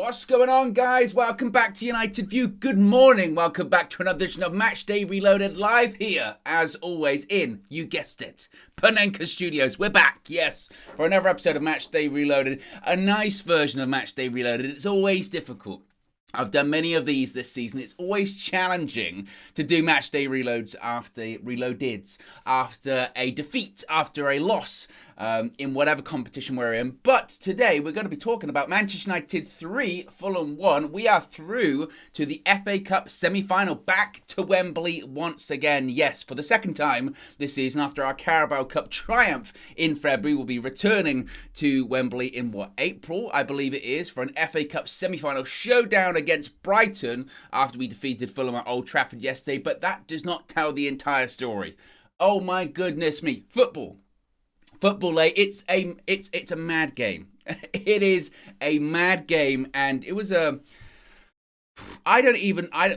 What's going on, guys? Welcome back to United View. Good morning. Welcome back to another edition of Matchday Reloaded live here, as always, in, you guessed it, Panenka Studios. We're back, yes, for another episode of Matchday Reloaded. A nice version of Matchday Reloaded. It's always difficult. I've done many of these this season. It's always challenging to do matchday reloadeds after a defeat, after a loss in whatever competition we're in. But today we're going to be talking about Manchester United 3, Fulham 1. We are through to the FA Cup semi-final, back to Wembley once again. Yes, for the second time this season after our Carabao Cup triumph in February. We'll be returning to Wembley in April, I believe it is, for an FA Cup semi-final showdown against Brighton after we defeated Fulham at Old Trafford yesterday. But that does not tell the entire story. Oh my goodness me. Football, it's a mad game. It is a mad game, and it was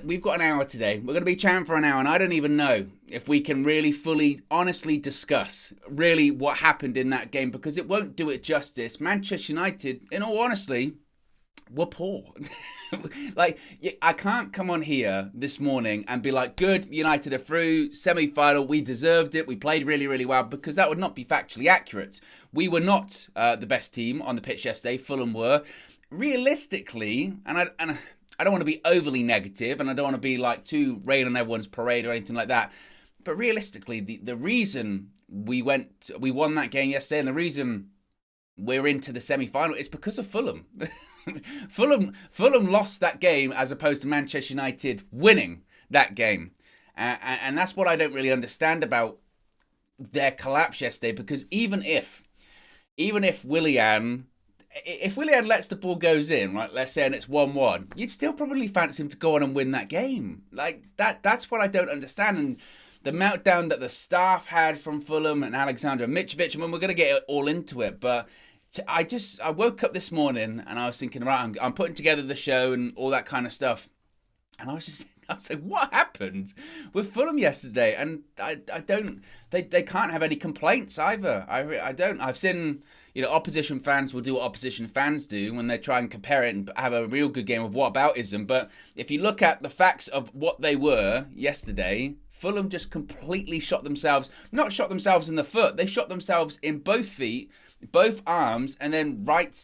we've got an hour today. We're going to be chatting for an hour, and I don't even know if we can really fully, honestly discuss really what happened in that game, because it won't do it justice. Manchester United, in all honesty, were poor. Like, I can't come on here this morning and be like, good, United are through, semi-final, we deserved it, we played really, really well, because that would not be factually accurate. We were not the best team on the pitch yesterday. Fulham were. Realistically, and I don't want to be overly negative, and I don't want to be like too rain on everyone's parade or anything like that, but realistically, the reason we won that game yesterday, and the reason we're into the semi-final, is because of Fulham. Fulham lost that game as opposed to Manchester United winning that game. And that's what I don't really understand about their collapse yesterday, because even if Willian lets the ball goes in, right, let's say, and it's 1-1, you'd still probably fancy him to go on and win that game. Like, that's what I don't understand. And the meltdown that the staff had from Fulham and Alexander Mitrovic, I mean, we're going to get all into it, but I woke up this morning and I was thinking, right, I'm putting together the show and all that kind of stuff, and I was like, what happened with Fulham yesterday? And they can't have any complaints either. I don't. I've seen, opposition fans will do what opposition fans do when they try and compare it and have a real good game of whataboutism. But if you look at the facts of what they were yesterday, Fulham just completely not shot themselves in the foot. They shot themselves in both feet, both arms, and then right,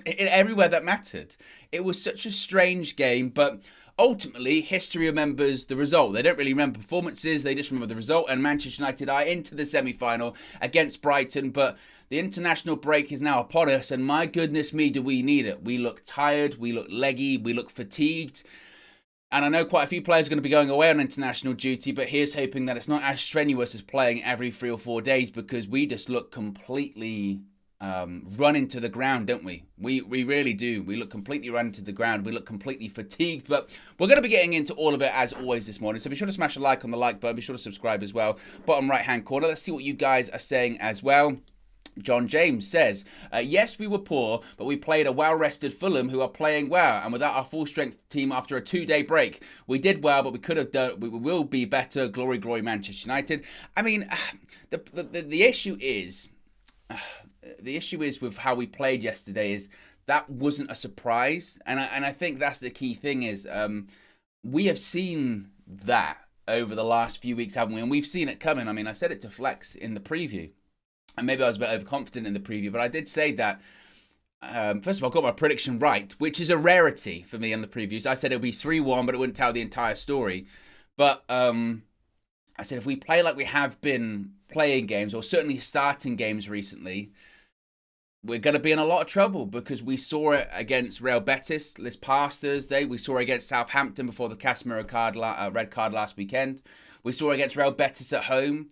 everywhere that mattered. It was such a strange game, but ultimately, history remembers the result. They don't really remember performances, they just remember the result, and Manchester United are into the semi-final against Brighton, but the international break is now upon us, and my goodness me, do we need it. We look tired, we look leggy, we look fatigued. And I know quite a few players are going to be going away on international duty, but here's hoping that it's not as strenuous as playing every 3 or 4 days, because we just look completely run into the ground, don't we? We really do. We look completely run into the ground. We look completely fatigued, but we're going to be getting into all of it as always this morning. So be sure to smash a like on the like button. Be sure to subscribe as well. Bottom right-hand corner. Let's see what you guys are saying as well. John James says, yes, we were poor, but we played a well-rested Fulham who are playing well, and without our full-strength team after a 2-day break, we did well, but we could have done. We will be better. Glory, glory, Manchester United. I mean, the issue is, with how we played yesterday is that wasn't a surprise, and I think that's the key thing is we have seen that over the last few weeks, haven't we? And we've seen it coming. I mean, I said it to Flex in the preview. And maybe I was a bit overconfident in the preview, but I did say that, first of all, I got my prediction right, which is a rarity for me in the previews. I said it would be 3-1, but it wouldn't tell the entire story. But I said if we play like we have been playing games, or certainly starting games recently, we're going to be in a lot of trouble, because we saw it against Real Betis this past Thursday. We saw it against Southampton before the Casemiro red card last weekend. We saw it against Real Betis at home.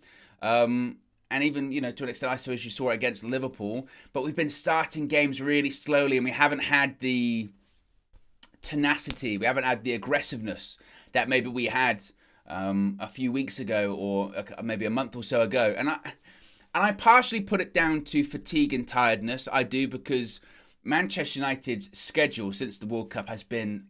And even, to an extent, I suppose you saw it against Liverpool. But we've been starting games really slowly, and we haven't had the tenacity. We haven't had the aggressiveness that maybe we had a few weeks ago, or maybe a month or so ago. And I partially put it down to fatigue and tiredness. I do, because Manchester United's schedule since the World Cup has been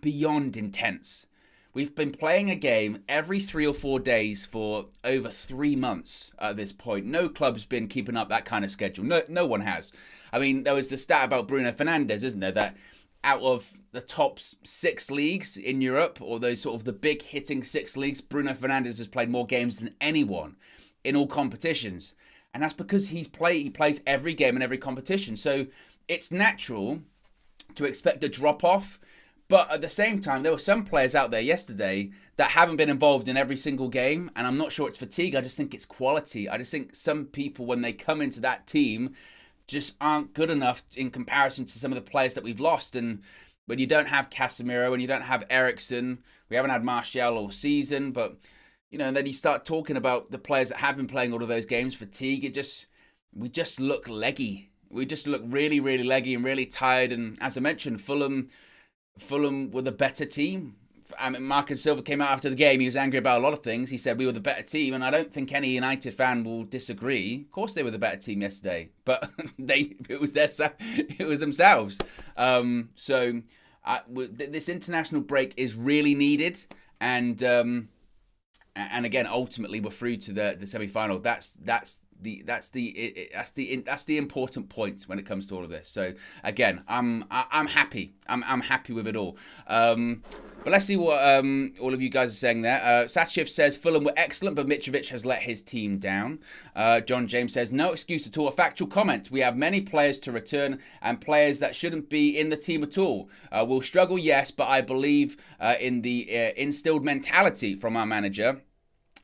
beyond intense. We've been playing a game every 3 or 4 days for over 3 months at this point. No club's been keeping up that kind of schedule. No one has. I mean, there was the stat about Bruno Fernandes, isn't there, that out of the top 6 leagues in Europe, or those sort of the big hitting 6 leagues, Bruno Fernandes has played more games than anyone in all competitions. And that's because he plays every game in every competition. So it's natural to expect a drop-off. But at the same time, there were some players out there yesterday that haven't been involved in every single game. And I'm not sure it's fatigue. I just think it's quality. I just think some people, when they come into that team, just aren't good enough in comparison to some of the players that we've lost. And when you don't have Casemiro, when you don't have Eriksen, we haven't had Marcel all season, but and then you start talking about the players that have been playing all of those games, fatigue, we just look leggy. We just look really, really leggy and really tired. And as I mentioned, Fulham were the better team. I mean, Marcel Silva came out after the game. He was angry about a lot of things. He said we were the better team, and I don't think any United fan will disagree. Of course, they were the better team yesterday, but it was themselves. So this international break is really needed, and again, ultimately, we're through to the semi-final. That's the important point when it comes to all of this. So again, I'm happy. I'm happy with it all. But let's see what all of you guys are saying there. Satshiv says Fulham were excellent, but Mitrovic has let his team down. John James says no excuse at all. A factual comment. We have many players to return and players that shouldn't be in the team at all. We'll struggle, yes, but I believe in the instilled mentality from our manager.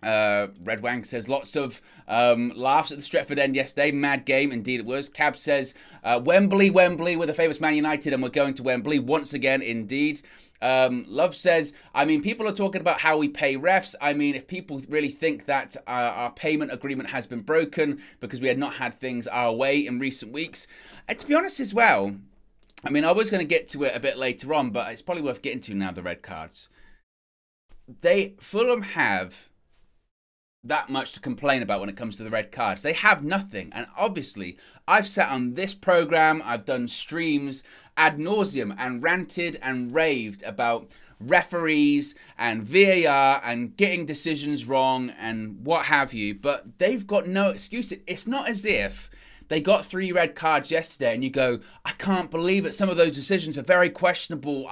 Red Wang says lots of laughs at the Stretford end yesterday. Mad game, indeed it was. Cab says Wembley, we're the famous Man United and we're going to Wembley once again, indeed. Love says, I mean, people are talking about how we pay refs. I mean, if people really think that our payment agreement has been broken because we had not had things our way in recent weeks. To be honest as well, I mean, I was going to get to it a bit later on, but it's probably worth getting to now, the red cards. Fulham have that much to complain about when it comes to the red cards. They have nothing. And obviously, I've sat on this program, I've done streams ad nauseum and ranted and raved about referees and VAR and getting decisions wrong and what have you. But they've got no excuse. It's not as if they got 3 red cards yesterday and you go, I can't believe it. Some of those decisions are very questionable.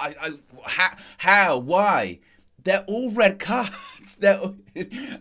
How? Why? They're all red cards.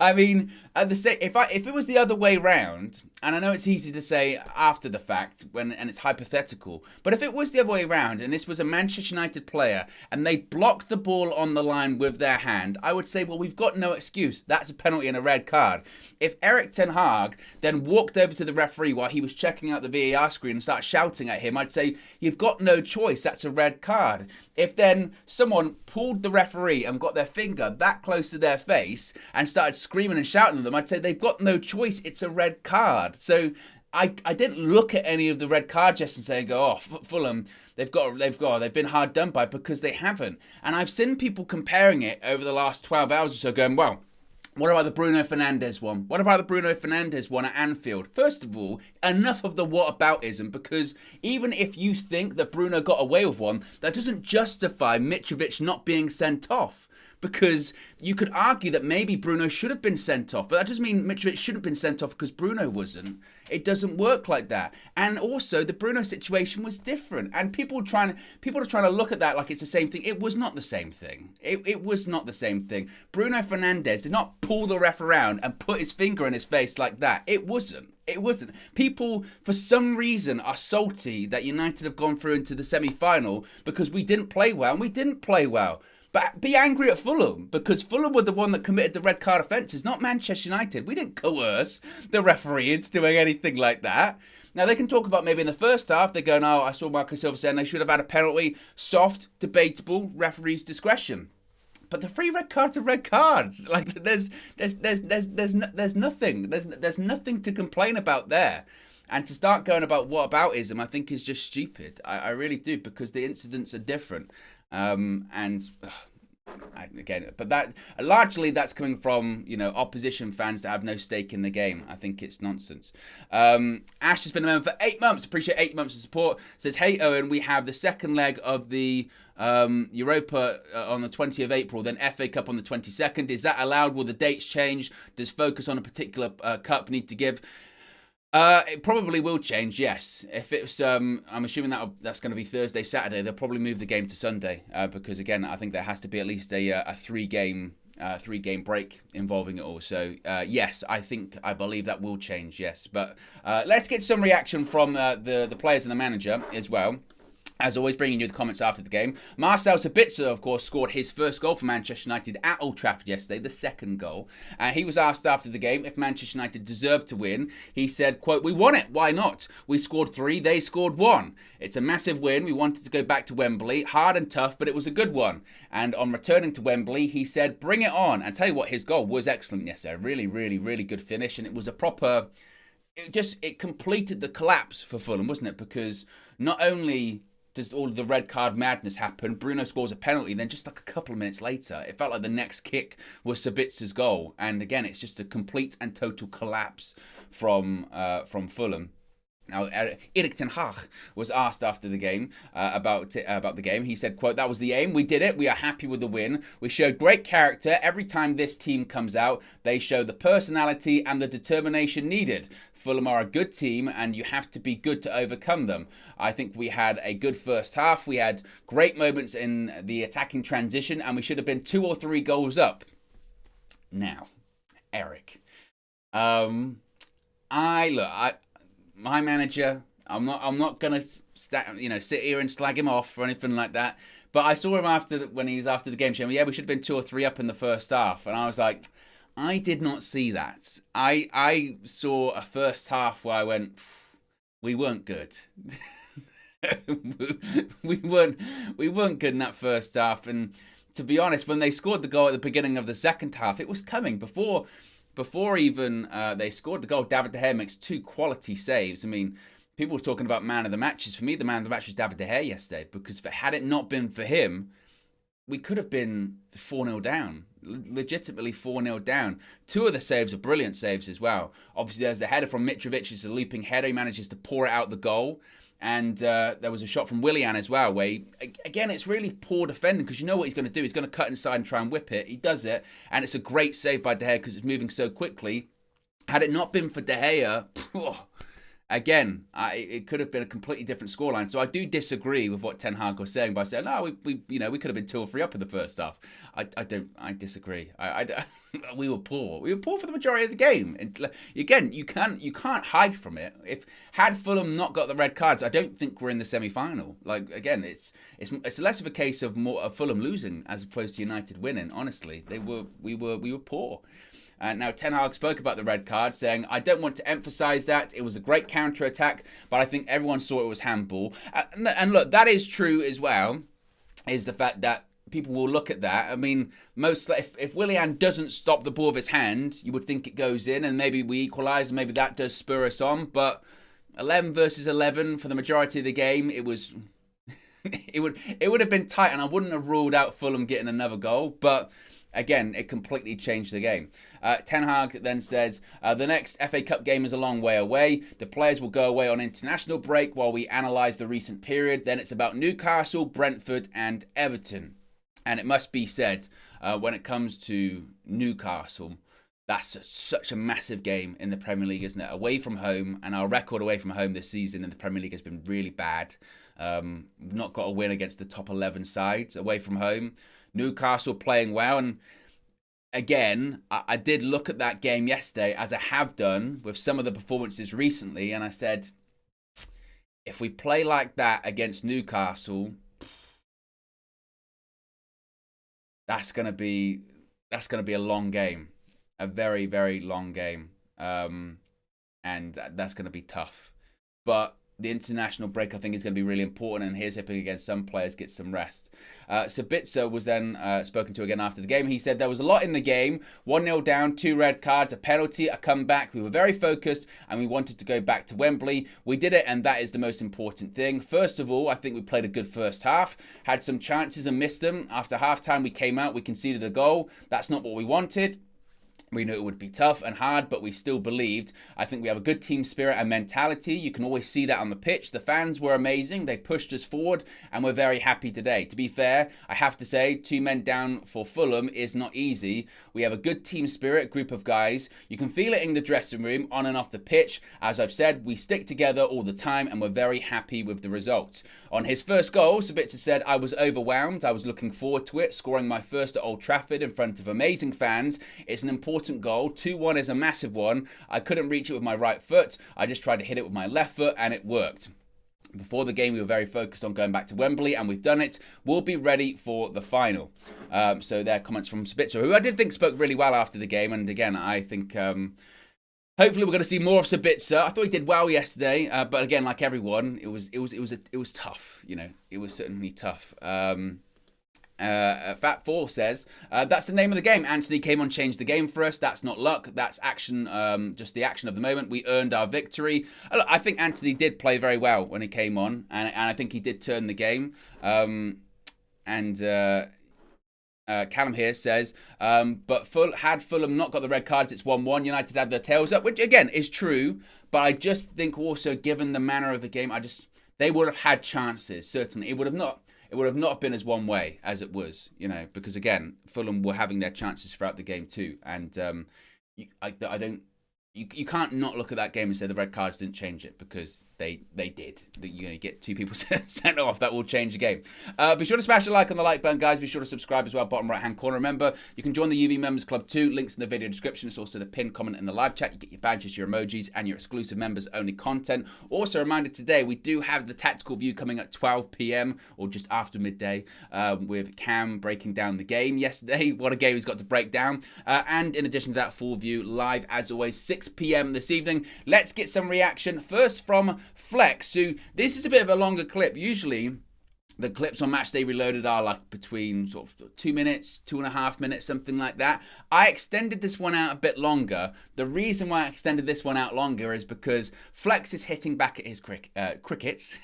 I mean, if it was the other way round, and I know it's easy to say after the fact and it's hypothetical, but if it was the other way around and this was a Manchester United player and they blocked the ball on the line with their hand, I would say, well, we've got no excuse. That's a penalty and a red card. If Erik ten Hag then walked over to the referee while he was checking out the VAR screen and started shouting at him, I'd say, you've got no choice. That's a red card. If then someone pulled the referee and got their finger that close to their face and started screaming and shouting at them, I'd say they've got no choice. It's a red card. So I didn't look at any of the red cards yesterday and go, oh, Fulham, they've been hard done by, because they haven't. And I've seen people comparing it over the last 12 hours or so going, well, what about the Bruno Fernandes one? What about the Bruno Fernandes one at Anfield? First of all, enough of the whataboutism, because even if you think that Bruno got away with one, that doesn't justify Mitrovic not being sent off. Because you could argue that maybe Bruno should have been sent off, but that doesn't mean Mitrovic shouldn't have been sent off because Bruno wasn't. It doesn't work like that. And also, the Bruno situation was different. And people are trying to look at that like it's the same thing. It was not the same thing. It was not the same thing. Bruno Fernandes did not pull the ref around and put his finger in his face like that. It wasn't. People, for some reason, are salty that United have gone through into the semi-final because we didn't play well, and we didn't play well. But be angry at Fulham, because Fulham were the one that committed the red card offences, not Manchester United. We didn't coerce the referee into doing anything like that. Now, they can talk about maybe in the first half, they're going, oh, I saw Marcel Silva saying they should have had a penalty. Soft, debatable, referee's discretion. But the 3 red cards are red cards. Like, there's nothing. There's nothing to complain about there. And to start going about whataboutism, I think is just stupid. I really do, because the incidents are different. But that largely that's coming from opposition fans that have no stake in the game. I think it's nonsense. Ash has been a member for 8 months. Appreciate 8 months of support. Says, hey Owen, we have the second leg of the Europa on the 20th of April, then FA Cup on the 22nd. Is that allowed? Will the dates change? Does focus on a particular cup need to give? It probably will change, yes. If it's, I'm assuming that's going to be Thursday, Saturday. They'll probably move the game to Sunday because, again, I think there has to be at least a three-game break involving it all. So, yes, I believe that will change, yes. But let's get some reaction from the players and the manager as well. As always, bringing you the comments after the game. Marcel Sabitzer, of course, scored his first goal for Manchester United at Old Trafford yesterday, the second goal. He was asked after the game if Manchester United deserved to win. He said, quote, "We won it, why not? We scored 3, they scored 1. It's a massive win. We wanted to go back to Wembley. Hard and tough, but it was a good one." And on returning to Wembley, he said, "Bring it on." And tell you what, his goal was excellent yesterday. Really, really, really good finish. And it was a proper... It completed the collapse for Fulham, wasn't it? Because not only... does all of the red card madness happen? Bruno scores a penalty, then just like a couple of minutes later, it felt like the next kick was Sabitzer's goal. And again, it's just a complete and total collapse from Fulham. Now, Erik ten Hag was asked after the game about the game. He said, quote, "That was the aim. We did it. We are happy with the win. We showed great character. Every time this team comes out, they show the personality and the determination needed. Fulham are a good team and you have to be good to overcome them. I think we had a good first half. We had great moments in the attacking transition and we should have been 2 or 3 goals up." Now, Eric, my manager, I'm not gonna sit here and slag him off or anything like that. But I saw him when he was after the game saying, "Yeah, we should have been 2 or 3 up in the first half," and I was like, I did not see that. I saw a first half where I went, we weren't good. we weren't good in that first half. And to be honest, when they scored the goal at the beginning of the second half, it was coming before even they scored the goal. David De Gea makes 2 quality saves. I mean, people were talking about man of the matches. For me, the man of the match was David De Gea yesterday, because had it not been for him, we could have been 4-0 down. Legitimately 4-0 down. 2 of the saves are brilliant saves as well. Obviously, there's the header from Mitrovic. It's a leaping header. He manages to pour it out the goal. And there was a shot from Willian as well, where again, it's really poor defending, because you know what he's going to do. He's going to cut inside and try and whip it. He does it, and it's a great save by De Gea because it's moving so quickly. Had it not been for De Gea, again, it could have been a completely different scoreline. So I do disagree with what Ten Hag was saying by saying, "No, we could have been 2 or 3 up in the first half." I disagree. We were poor. We were poor for the majority of the game. And again, you can't hide from it. Had Fulham not got the red cards, I don't think we're in the semi-final. Like, again, it's less of a case of Fulham losing as opposed to United winning. Honestly, we were poor. Now, Ten Hag spoke about the red card, saying, "I don't want to emphasise that. It was a great counter-attack, but I think everyone saw it was handball." And look, that is true as well, is the fact that people will look at that. I mean, if Willian doesn't stop the ball with his hand, you would think it goes in, and maybe we equalise, and maybe that does spur us on. But 11 versus 11 for the majority of the game, it was... it would have been tight, and I wouldn't have ruled out Fulham getting another goal. But again, it completely changed the game. Ten Hag then says, "The next FA Cup game is a long way away. The players will go away on international break while we analyse the recent period. Then it's about Newcastle, Brentford and Everton." And it must be said, when it comes to Newcastle, that's such a massive game in the Premier League, isn't it? Away from home, and our record away from home this season in the Premier League has been really bad. We've not got a win against the top 11 sides away from home. Newcastle playing well, and again, I did look at that game yesterday, as I have done with some of the performances recently, and I said, if we play like that against Newcastle, that's going to be a long game, a very, very long game, and that's going to be tough. But the international break, I think, is going to be really important, and here's hoping against some players get some rest. Sabitzer was then spoken to again after the game. He said, "There was a lot in the game. 1-0 down, 2 red cards, a penalty, a comeback. We were very focused and we wanted to go back to Wembley. We did it, and that is the most important thing. First of all, I think we played a good first half, had some chances and missed them. After halftime, we came out, we conceded a goal. That's not what we wanted. We knew it would be tough and hard, but we still believed. I think we have a good team spirit and mentality. You can always see that on the pitch. The fans were amazing. They pushed us forward, and we're very happy today. To be fair, I have to say, 2 men down for Fulham is not easy. We have a good team spirit, group of guys. You can feel it in the dressing room, on and off the pitch. As I've said, we stick together all the time, and we're very happy with the results. On his first goal, Sabitzer said, I was overwhelmed. I was looking forward to it, scoring my first at Old Trafford in front of amazing fans. It's an important goal. 2-1 is a massive one. I couldn't reach it with my right foot. I just tried to hit it with my left foot and it worked. Before the game, we were very focused on going back to Wembley, and we've done it. We'll be ready for the final. So there are comments from Sabitzer, who I did think spoke really well after the game. And again, I think hopefully we're going to see more of Sabitzer. I thought he did well yesterday, but again, like everyone, it was tough. You know, it was certainly tough. Fat4 says, that's the name of the game. Anthony came on, changed the game for us. That's not luck. That's action, just the action of the moment. We earned our victory. Look, I think Anthony did play very well when he came on, and I think he did turn the game. Callum here says, but had Fulham not got the red cards, it's 1-1. United had their tails up, which again is true. But I just think also, given the manner of the game, they would have had chances. Certainly, it would have not been as one way as it was, you know, because again, Fulham were having their chances throughout the game too, and you can't not look at that game and say the red cards didn't change it, because they did. You get 2 people sent off, that will change the game. Be sure to smash a like on the like button, guys. Be sure to subscribe as well, bottom right hand corner. Remember, you can join the UV Members Club too. Links in the video description. It's also the pinned comment in the live chat. You get your badges, your emojis, and your exclusive members only content. Also, a reminder today, we do have the tactical view coming at 12 p.m. or just after midday, with Cam breaking down the game yesterday. What a game he's got to break down. And in addition to that, full view live as always 6 p.m. this evening. Let's get some reaction first from Flex, who, this is a bit of a longer clip. Usually the clips on Matchday Reloaded are like between sort of 2 minutes, 2.5 minutes, something like that. I extended this one out a bit longer. The reason why I extended this one out longer is because Flex is hitting back at his critics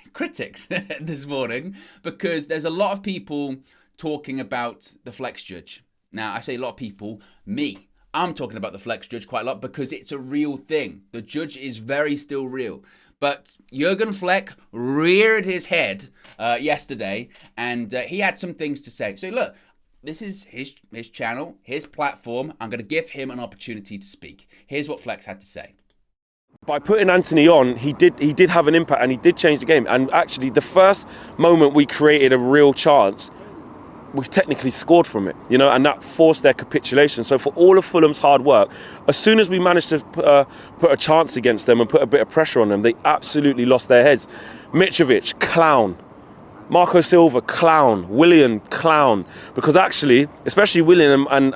this morning, because there's a lot of people talking about the Flex judge. Now, I say a lot of people, me. I'm talking about the Flex judge quite a lot because it's a real thing. The judge is very still real. But Jurgen Fleck reared his head yesterday, and he had some things to say. So look, this is his channel, his platform. I'm going to give him an opportunity to speak. Here's what Flex had to say. By putting Anthony on, he did have an impact, and he did change the game. And actually, the first moment we created a real chance, we've technically scored from it, you know, and that forced their capitulation. So for all of Fulham's hard work, as soon as we managed to put a chance against them and put a bit of pressure on them, they absolutely lost their heads. Mitrovic, clown. Marco Silva, clown. Willian, clown. Because actually, especially Willian and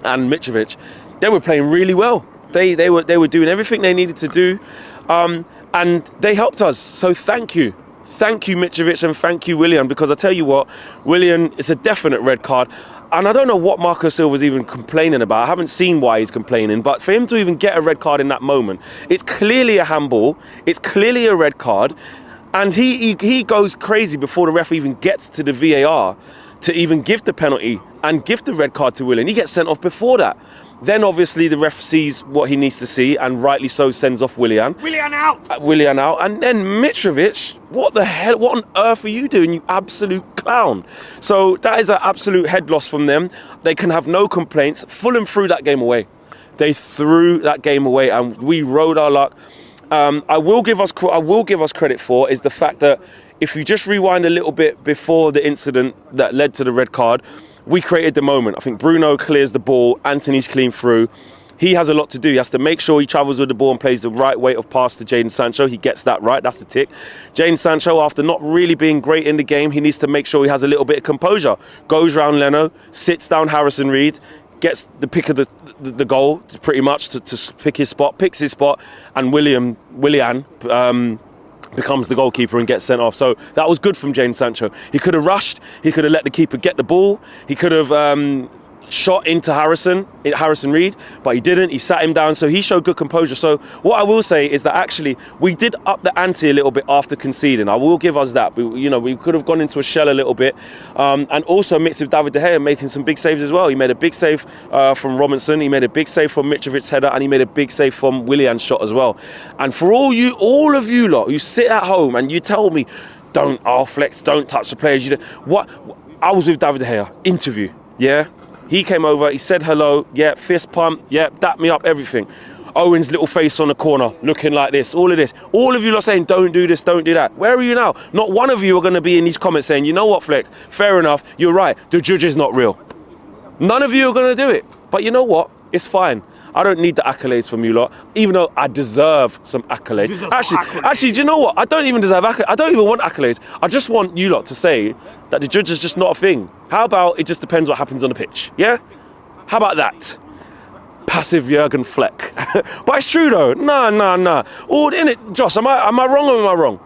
Mitrovic, they were playing really well. They were doing everything they needed to do, and they helped us. So thank you. Thank you, Mitrovic, and thank you, Willian, because I tell you what, Willian, it's a definite red card. And I don't know what Marco Silva's even complaining about. I haven't seen why he's complaining, but for him to even get a red card in that moment, it's clearly a handball, it's clearly a red card, and he goes crazy before the ref even gets to the VAR to even give the penalty and give the red card to Willian. He gets sent off before that. Then obviously the ref sees what he needs to see, and rightly so sends off Willian. Willian out! Willian out. And then Mitrovic, what the hell, what on earth are you doing, you absolute clown? So that is an absolute head loss from them. They can have no complaints. Fulham threw that game away. They threw that game away, and we rode our luck. I will give us credit for is the fact that if you just rewind a little bit before the incident that led to the red card, we created the moment. I think Bruno clears the ball, Anthony's clean through. He has a lot to do. He has to make sure he travels with the ball and plays the right weight of pass to Jadon Sancho. He gets that right, that's the tick. Jadon Sancho, after not really being great in the game, he needs to make sure he has a little bit of composure. Goes round Leno, sits down Harrison Reed, gets the pick of the goal pretty much to pick his spot, picks his spot, and Willian becomes the goalkeeper and gets sent off. So that was good from Jadon Sancho. He could have rushed, he could have let the keeper get the ball, he could have shot into Harrison Reed, but he didn't. He sat him down, so he showed good composure. So what I will say is that actually we did up the ante a little bit after conceding. I will give us that. We could have gone into a shell a little bit, and also mixed with David De Gea making some big saves as well. He made a big save from Robinson. He made a big save from Mitrovic's header, and he made a big save from Willian's shot as well. And for all of you lot who sit at home and you tell me, Flex, don't touch the players. What? I was with David De Gea interview. Yeah. He came over, he said hello, yeah, fist pump, yeah, dap me up, everything. Owen's little face on the corner, looking like this, all of this. All of you are saying, don't do this, don't do that. Where are you now? Not one of you are going to be in these comments saying, you know what, Flex, fair enough, you're right, the judge is not real. None of you are going to do it. But you know what? It's fine. I don't need the accolades from you lot, even though I deserve some accolades. Actually, do you know what? I don't even deserve accolades. I don't even want accolades. I just want you lot to say that the judge is just not a thing. How about it just depends what happens on the pitch? Yeah? How about that? Passive Jurgen Fleck. But it's true though. Nah. Oh, innit, Josh, am I wrong or am I wrong?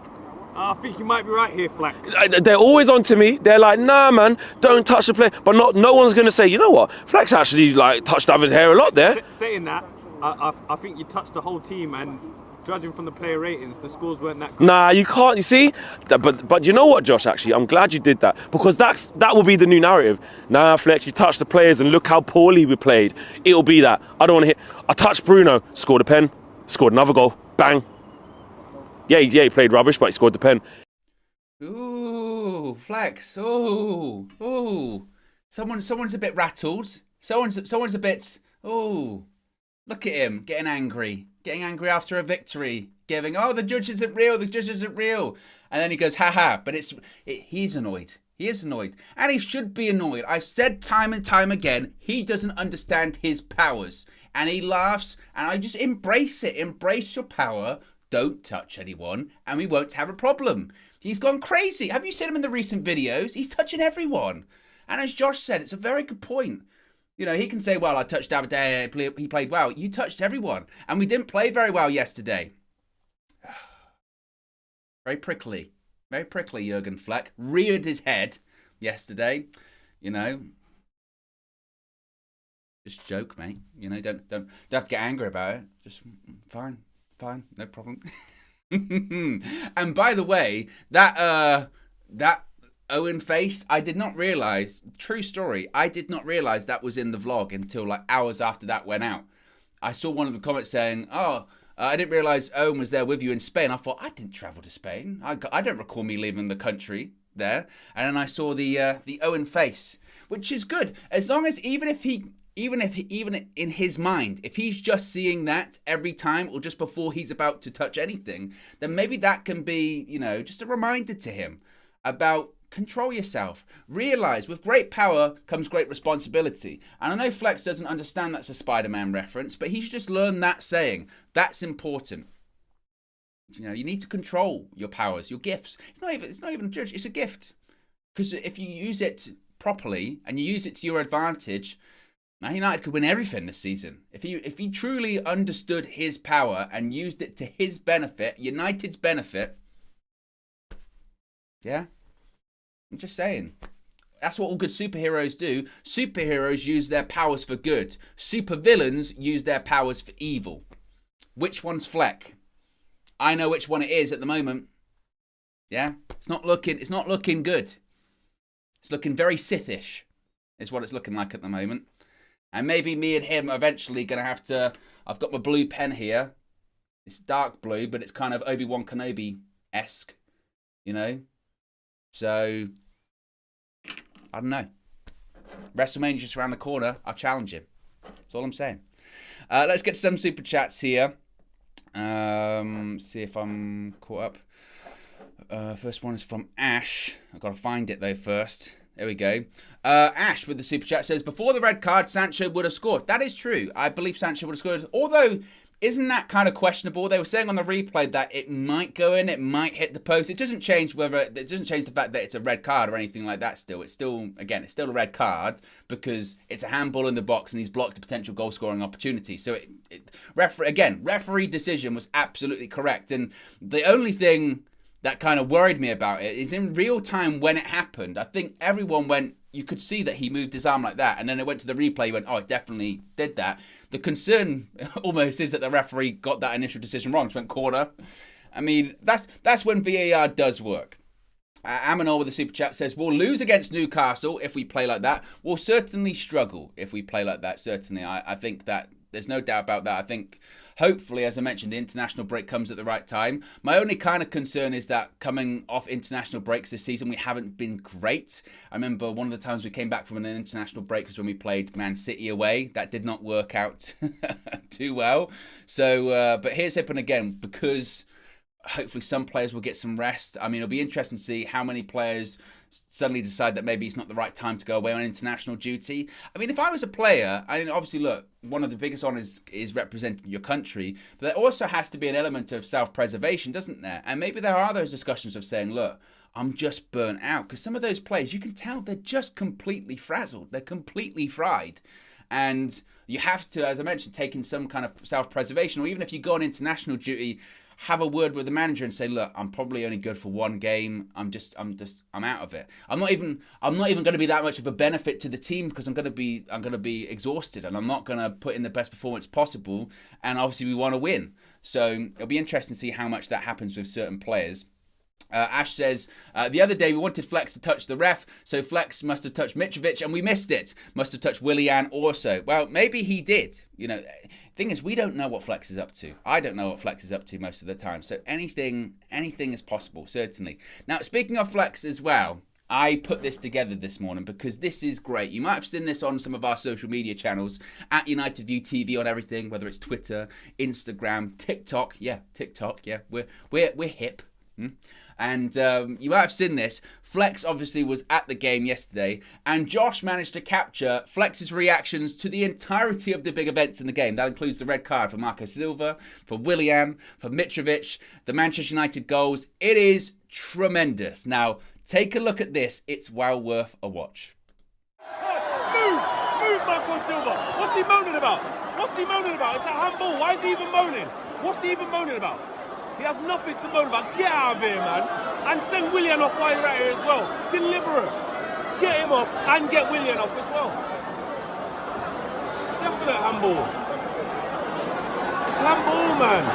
I think you might be right here, Fleck. They're always on to me. They're like, nah, man, don't touch the play. But no one's going to say, you know what? Flex actually touched David hair a lot there. Saying that, I think you touched the whole team, and judging from the player ratings, the scores weren't that good. Nah, you can't. You see, but you know what, Josh? Actually, I'm glad you did that, because that will be the new narrative. Nah, Flex, you touched the players, and look how poorly we played. It'll be that. I don't want to hit. I touched Bruno, scored a pen, scored another goal, bang. Yeah, he played rubbish, but he scored the pen. Ooh, Flex. Ooh. Someone's a bit rattled. Someone's a bit. Ooh, look at him getting angry after a victory, the judge isn't real. And then he goes, haha. But he's annoyed. He is annoyed, and he should be annoyed. I've said time and time again, he doesn't understand his powers, and he laughs. And I just embrace it. Embrace your power. Don't touch anyone, and we won't have a problem. He's gone crazy. Have you seen him in the recent videos? He's touching everyone. And as Josh said, it's a very good point. You know, he can say, well, I touched David De Gea, he played well. You touched everyone, and we didn't play very well yesterday. Very prickly, Jurgen Fleck. Reared his head yesterday, you know. Just joke, mate. You know, don't have to get angry about it. Just fine, no problem. And by the way, that Owen face, I did not realise, true story, I did not realise that was in the vlog until like hours after that went out. I saw one of the comments saying, I didn't realise Owen was there with you in Spain. I thought, I didn't travel to Spain. I don't recall me leaving the country there. And then I saw the Owen face, which is good. As long as, even in his mind, if he's just seeing that every time or just before he's about to touch anything, then maybe that can be, you know, just a reminder to him about control yourself. Realise with great power comes great responsibility. And I know Flex doesn't understand that's a Spider-Man reference, but he should just learn that saying. That's important. You know, you need to control your powers, your gifts. It's not even a judge, it's a gift. Because if you use it properly and you use it to your advantage, Man United could win everything this season. If he truly understood his power and used it to his benefit, United's benefit, yeah, I'm just saying. That's what all good superheroes do. Superheroes use their powers for good. Supervillains use their powers for evil. Which one's Fleck? I know which one it is at the moment. Yeah, it's not looking good. It's looking very Sithish, is what it's looking like at the moment. And maybe me and him are eventually going to have to... I've got my blue pen here. It's dark blue, but it's kind of Obi-Wan Kenobi-esque, you know? So, I don't know. WrestleMania's just around the corner. I'll challenge him. That's all I'm saying. Let's get to some super chats here. See if I'm caught up. First one is from Ash. I've got to find it, though, first. There we go. Ash with the super chat says, before the red card, Sancho would have scored. That is true. I believe Sancho would have scored. Although, isn't that kind of questionable? They were saying on the replay that it might go in, it might hit the post. It doesn't change the fact that it's a red card or anything like that still. It's still a red card because it's a handball in the box and he's blocked a potential goal scoring opportunity. So referee decision was absolutely correct. And the only thing that kind of worried me about it is in real time when it happened, I think everyone went, you could see that he moved his arm like that, and then it went to the replay, you went, oh, it definitely did that. The concern almost is that the referee got that initial decision wrong, just went corner. I mean, that's when VAR does work. Amanol with the super chat says, we'll lose against Newcastle if we play like that. We'll certainly struggle if we play like that, certainly. I think that there's no doubt about that. I think, hopefully, as I mentioned, the international break comes at the right time. My only kind of concern is that coming off international breaks this season, we haven't been great. I remember one of the times we came back from an international break was when we played Man City away. That did not work out too well. So, but here's hoping again, because hopefully some players will get some rest. I mean, it'll be interesting to see how many players suddenly decide that maybe it's not the right time to go away on international duty. I mean, if I was a player, I mean, obviously, look, one of the biggest honours is representing your country, but there also has to be an element of self-preservation, doesn't there? And maybe there are those discussions of saying, look, I'm just burnt out. Because some of those players, you can tell they're just completely frazzled. They're completely fried. And you have to, as I mentioned, take in some kind of self-preservation, or even if you go on international duty, have a word with the manager and say, look, I'm probably only good for one game. I'm out of it. I'm not even going to be that much of a benefit to the team because I'm going to be exhausted and I'm not going to put in the best performance possible. And obviously we want to win. So it'll be interesting to see how much that happens with certain players. Ash says, the other day we wanted Flex to touch the ref, so Flex must have touched Mitrovic and we missed it. Must have touched Willian also. Well, maybe he did. You know, thing is, we don't know what Flex is up to. I don't know what Flex is up to most of the time. So anything is possible, certainly. Now, speaking of Flex as well, I put this together this morning because this is great. You might have seen this on some of our social media channels, at United View TV on everything, whether it's Twitter, Instagram, TikTok. Yeah, TikTok. Yeah, we're hip. And you might have seen this. Flex obviously was at the game yesterday, and Josh managed to capture Flex's reactions to the entirety of the big events in the game. That includes the red card for Marco Silva, for Willian, for Mitrovic, the Manchester United goals. It is tremendous. Now, take a look at this. It's well worth a watch. Move, Marco Silva. What's he moaning about? It's a handball. Why is he even moaning? What's he even moaning about? He has nothing to moan about. Get out of here, man. And send Willian off while you're at here as well. Deliberate. Get him off and get Willian off as well. Definite handball. It's handball, man.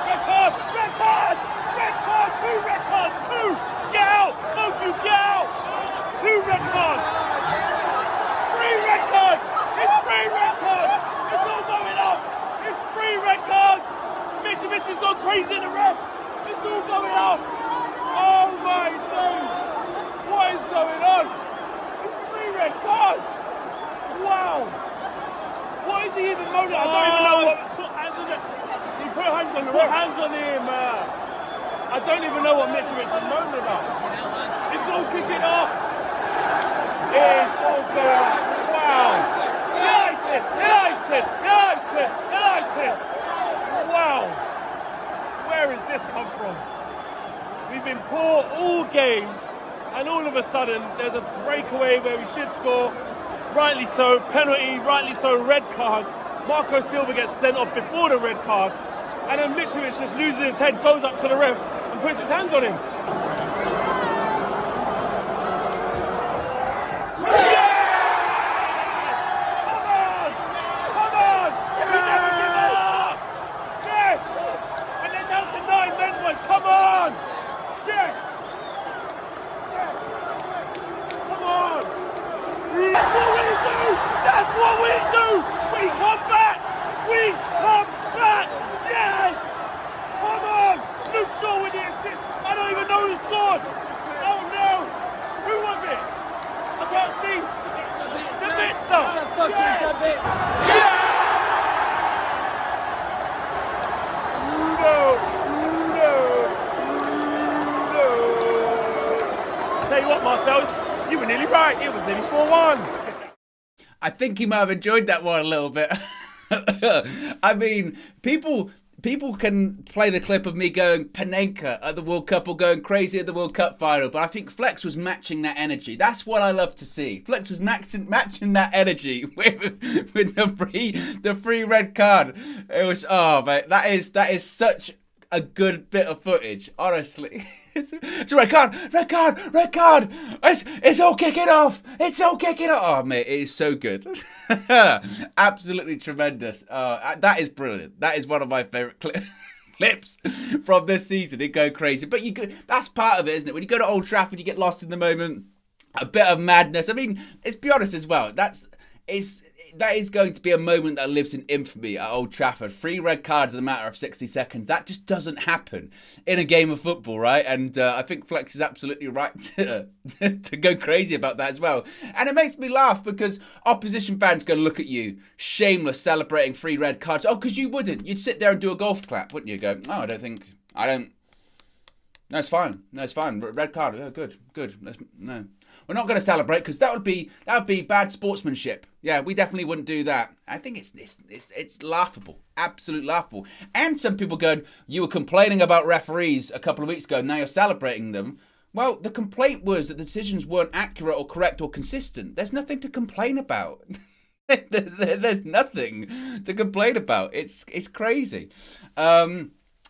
Red card! Red card! Red card! 2 red cards! 2! Get out! Both of you, get out! 2 red cards! 3 red cards! It's 3 red cards! It's all going off! It's 3 red cards! Mitrovic has gone crazy in the ref! It's all going off! Oh my days! What is going on? It's 3 red cards! Wow! What is he even moaning? I don't even know what... Put hands on it! He put hands on the ref! Put hands on him! I don't even know what Mitrovic is moaning about. It's all kicking off! It's all going off! Wow! United! Wow! Where has this come from? We've been poor all game, and all of a sudden there's a breakaway where we should score. Rightly so, penalty, rightly so, red card. Marco Silva gets sent off before the red card, and then Mitrovic just loses his head, goes up to the ref, and puts his hands on him. Tell you what, Marcel, you were nearly right. It was nearly 4-1. I think he might have enjoyed that one a little bit. I mean, people people can play the clip of me going Panenka at the World Cup or going crazy at the World Cup final, but I think Flex was matching that energy. That's what I love to see. Flex was matching that energy with the free red card. It was, oh mate, that is such a good bit of footage, honestly. It's a red card. It's all kicking off. Oh, mate, it is so good. Absolutely tremendous. That is brilliant. That is one of my favourite clips from this season. It go crazy. But that's part of it, isn't it? When you go to Old Trafford, you get lost in the moment. A bit of madness. I mean, let's be honest as well. That is going to be a moment that lives in infamy at Old Trafford. 3 red cards in a matter of 60 seconds. That just doesn't happen in a game of football, right? And I think Flex is absolutely right to go crazy about that as well. And it makes me laugh because opposition fans go look at you, shameless, celebrating 3 red cards. Oh, because you wouldn't. You'd sit there and do a golf clap, wouldn't you? Go, oh, no, it's fine. Red card. Oh, good. No. We're not going to celebrate because that would be bad sportsmanship. Yeah, we definitely wouldn't do that. I think it's laughable, absolute laughable. And some people going, you were complaining about referees a couple of weeks ago, now you're celebrating them. Well, the complaint was that the decisions weren't accurate or correct or consistent. There's nothing to complain about. There's nothing to complain about. It's crazy.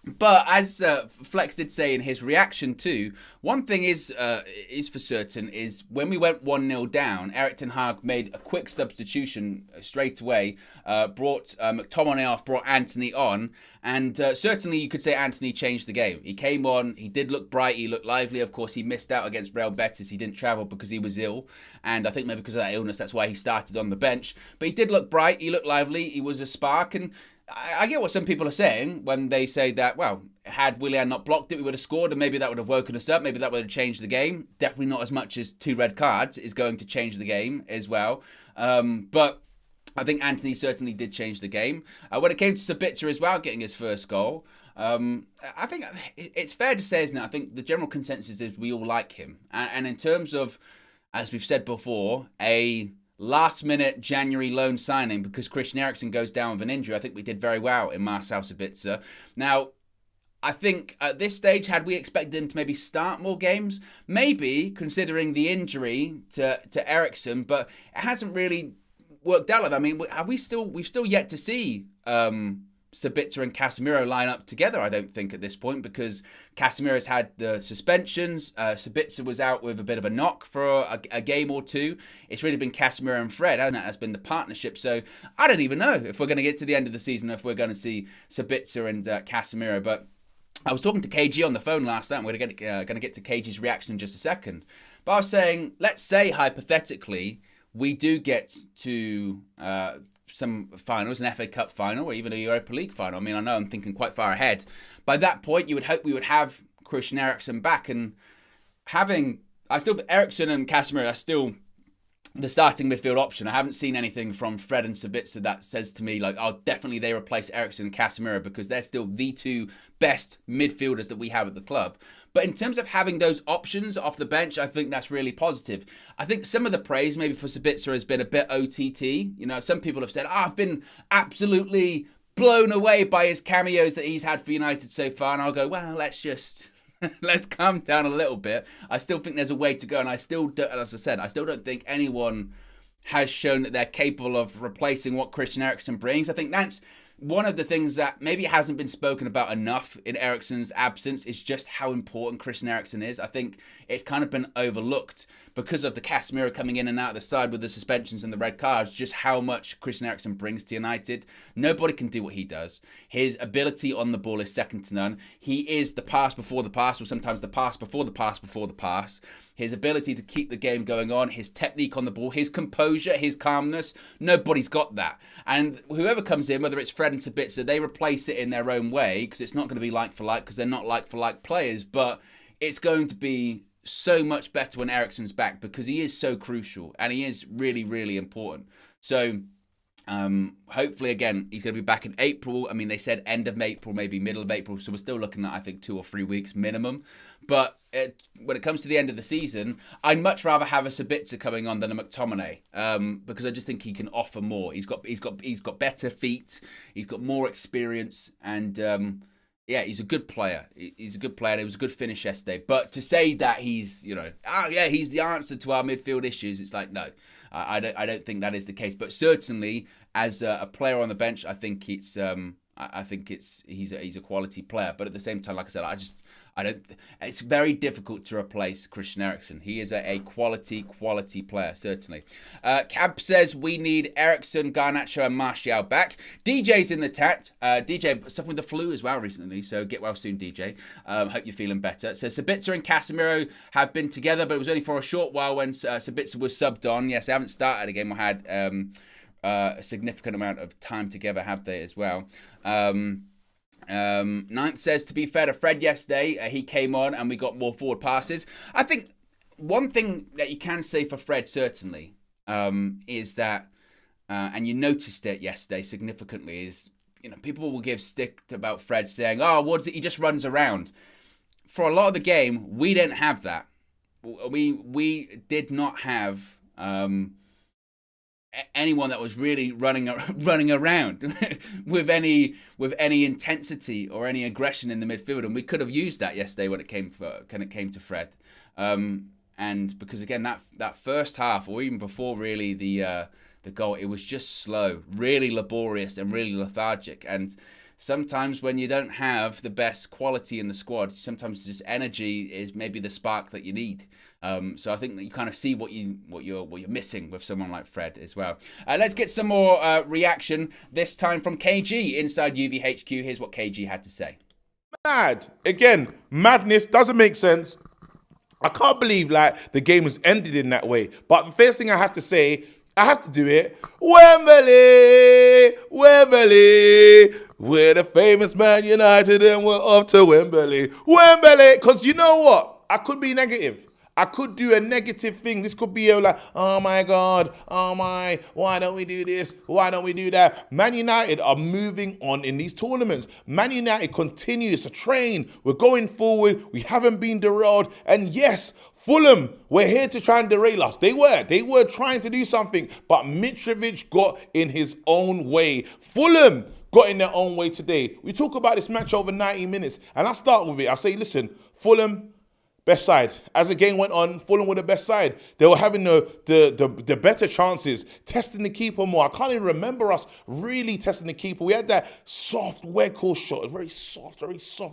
But as Flex did say in his reaction too, one thing is for certain is when we went 1-0 down, Erik ten Hag made a quick substitution straight away, brought McTominay off, brought Anthony on, and certainly you could say Anthony changed the game. He came on, he did look bright, he looked lively. Of course, he missed out against Real Betis. He didn't travel because he was ill, and I think maybe because of that illness, that's why he started on the bench. But he did look bright, he looked lively, he was a spark, and I get what some people are saying when they say that, well, had Willian not blocked it, we would have scored, and maybe that would have woken us up. Maybe that would have changed the game. Definitely not as much as 2 red cards is going to change the game as well. But I think Anthony certainly did change the game. When it came to Sabitzer as well, getting his first goal, I think it's fair to say, isn't it? I think the general consensus is we all like him. And in terms of, as we've said before, a last-minute January loan signing because Christian Eriksen goes down with an injury, I think we did very well in Marcel Sabitzer. Now, I think at this stage, had we expected him to maybe start more games? Maybe, considering the injury to Eriksen, but it hasn't really worked out like that. I mean, we've still yet to see Sabitzer and Casemiro line up together, I don't think, at this point, because Casemiro's had the suspensions. Sabitzer was out with a bit of a knock for a game or two. It's really been Casemiro and Fred, hasn't it? Has been the partnership. So I don't even know if we're going to get to the end of the season, if we're going to see Sabitzer and Casemiro. But I was talking to KG on the phone last night, and we're going to get to KG's reaction in just a second. But I was saying, let's say, hypothetically, we do get to some finals, an FA Cup final, or even a Europa League final. I mean, I know I'm thinking quite far ahead. By that point, you would hope we would have Christian Eriksen back, and Eriksen and Casemiro are still the starting midfield option. I haven't seen anything from Fred and Sabitzer that says to me, like, oh, definitely they replace Eriksen and Casemiro, because they're still the 2 best midfielders that we have at the club. But in terms of having those options off the bench, I think that's really positive. I think some of the praise maybe for Sabitzer has been a bit OTT. You know, some people have said, I've been absolutely blown away by his cameos that he's had for United so far. And I'll go, well, let's calm down a little bit. I still think there's a way to go. And I still don't, as I said, I still don't think anyone has shown that they're capable of replacing what Christian Eriksen brings. I think that's one of the things that maybe hasn't been spoken about enough in Eriksen's absence, is just how important Christian Eriksen is. I think it's kind of been overlooked because of the Casemiro coming in and out of the side with the suspensions and the red cards, just how much Christian Eriksen brings to United. Nobody can do what he does. His ability on the ball is second to none. He is the pass before the pass, or sometimes the pass before the pass before the pass. His ability to keep the game going on, his technique on the ball, his composure, his calmness, nobody's got that. And whoever comes in, whether it's Fred and Sabitzer, they replace it in their own way, because it's not going to be like for like, because they're not like for like players, but it's going to be so much better when Eriksen's back, because he is so crucial and he is really, really important. So Hopefully, again, he's going to be back in April. I mean, they said end of April, maybe middle of April. So we're still looking at, I think, 2 or 3 weeks minimum. But when it comes to the end of the season, I'd much rather have a Sabitzer coming on than a McTominay, because I just think he can offer more. He's got better feet. He's got more experience, and yeah, he's a good player. He's a good player. It was a good finish yesterday. But to say that he's, he's the answer to our midfield issues, it's like, no. I don't think that is the case, but certainly as a player on the bench, I think he's a quality player. But at the same time, like I said, I don't. It's very difficult to replace Christian Eriksen. He is a quality player, certainly. Cab says we need Eriksen, Garnacho, and Martial back. DJ's in the chat. DJ suffering with the flu as well recently, so get well soon, DJ. Hope you're feeling better. So Sabitzer and Casemiro have been together, but it was only for a short while when Sabitzer was subbed on. Yes, they haven't started again. We had a significant amount of time together, have they, as well? Ninth says, to be fair to Fred yesterday, he came on and we got more forward passes. I think one thing that you can say for Fred, certainly, is that, and you noticed it yesterday significantly, is, people will give stick about Fred saying, oh, what is it? He just runs around. For a lot of the game, we didn't have that. We did not have anyone that was really running around with any intensity or any aggression in the midfield, and we could have used that yesterday when it came to Fred. And because again, that first half, or even before really the goal, it was just slow, really laborious, and really lethargic. And sometimes when you don't have the best quality in the squad, sometimes just energy is maybe the spark that you need. So I think that you kind of see what you're missing with someone like Fred as well. Let's get some more reaction, this time from KG inside UVHQ. Here's what KG had to say. Mad. Again, madness doesn't make sense. I can't believe the game has ended in that way. But the first thing I have to say, I have to do it. Wembley, Wembley. We're the famous Man United and we're off to Wembley. Wembley. Because you know what? I could be negative. I could do a negative thing. This could be oh my God, why don't we do this? Why don't we do that? Man United are moving on in these tournaments. Man United continues to train. We're going forward. We haven't been derailed. And yes, Fulham were here to try and derail us. They were trying to do something, but Mitrovic got in his own way. Fulham got in their own way today. We talk about this match over 90 minutes, and I start with it. I say, listen, Fulham, best side. As the game went on, Fulham were the best side. They were having the better chances, testing the keeper more. I can't even remember us really testing the keeper. We had that soft Weghorst shot, very soft,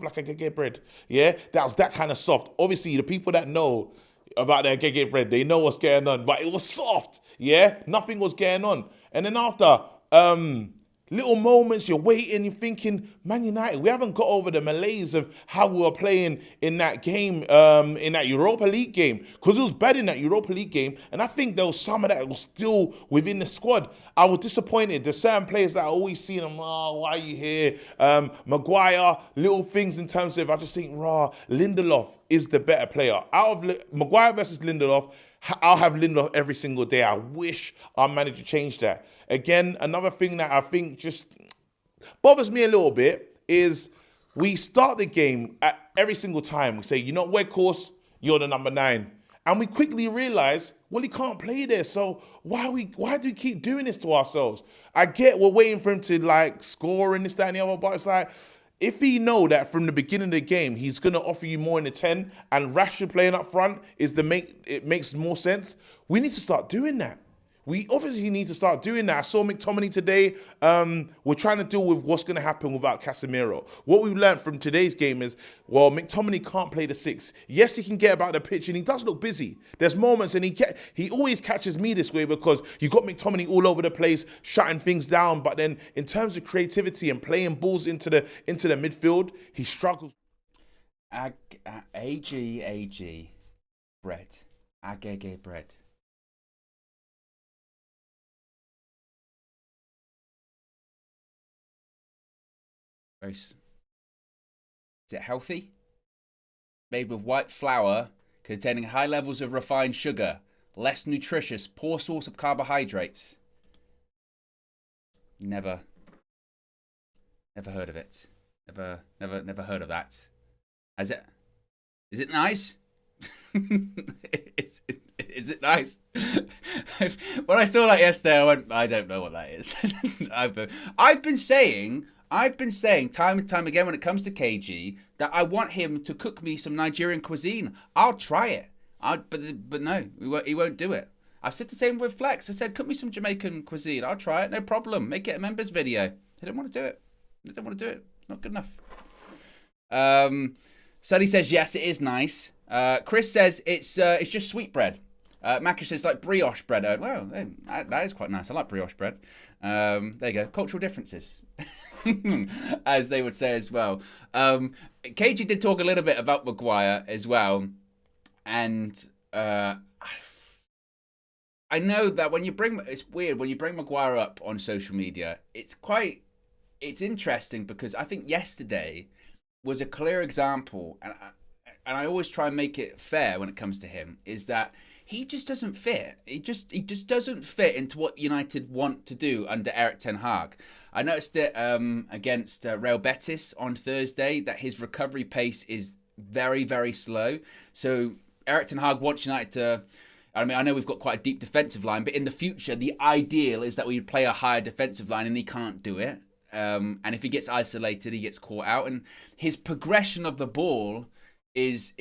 like a gege bread. Yeah, that was that kind of soft. Obviously, the people that know about their gege bread, they know what's going on, but it was soft. Yeah, nothing was going on. And then after, little moments, you're waiting, you're thinking, Man United, we haven't got over the malaise of how we were playing in that game, in that Europa League game, because it was bad in that Europa League game, and I think there was some of that was still within the squad. I was disappointed. There's certain players that I always see them, why are you here? Maguire, little things in terms of, I just think, Lindelof is the better player. Out of Maguire versus Lindelof, I'll have Lindelof every single day. I wish our manager changed that. Again, another thing that I think just bothers me a little bit is we start the game at every single time. We say, Weghorst, you're the number 9. And we quickly realize, well, he can't play there. So why do we keep doing this to ourselves? I get we're waiting for him to score and this, that, and the other, but it's like, if he know that from the beginning of the game, he's going to offer you more in the 10 and Rashford playing up front it makes more sense, we need to start doing that. We obviously need to start doing that. I saw McTominay today. We're trying to deal with what's going to happen without Casemiro. What we've learned from today's game is, well, McTominay can't play the 6. Yes, he can get about the pitch, and he does look busy. There's moments, and he always catches me this way because you got McTominay all over the place, shutting things down. But then, in terms of creativity and playing balls into the midfield, he struggles. AG bread, agege bread. Is it healthy? Made with white flour, containing high levels of refined sugar, less nutritious, poor source of carbohydrates. Never heard of it. Never heard of that. Is it nice? Is it nice? When I saw that yesterday, I went, I don't know what that is. I've been saying time and time again when it comes to KG that I want him to cook me some Nigerian cuisine. I'll try it. But no, he won't do it. I've said the same with Flex. I said, cook me some Jamaican cuisine. I'll try it, no problem. Make it a members video. They don't want to do it. They don't want to do it. It's not good enough. Sully says, yes, it is nice. Chris says, it's just sweetbread. Macca says, like brioche bread. Well, that is quite nice. I like brioche bread. There you go. Cultural differences, as they would say as well. KG did talk a little bit about Maguire as well. And I know that it's weird when you bring Maguire up on social media, it's interesting because I think yesterday was a clear example, and I always try and make it fair when it comes to him, is that he just doesn't fit. He just doesn't fit into what United want to do under Eric Ten Hag. I noticed it against Real Betis on Thursday that his recovery pace is very, very slow. So Eric Ten Hag wants United to... I mean, I know we've got quite a deep defensive line, but in the future, the ideal is that we play a higher defensive line, and he can't do it. And if he gets isolated, he gets caught out. And his progression of the ball is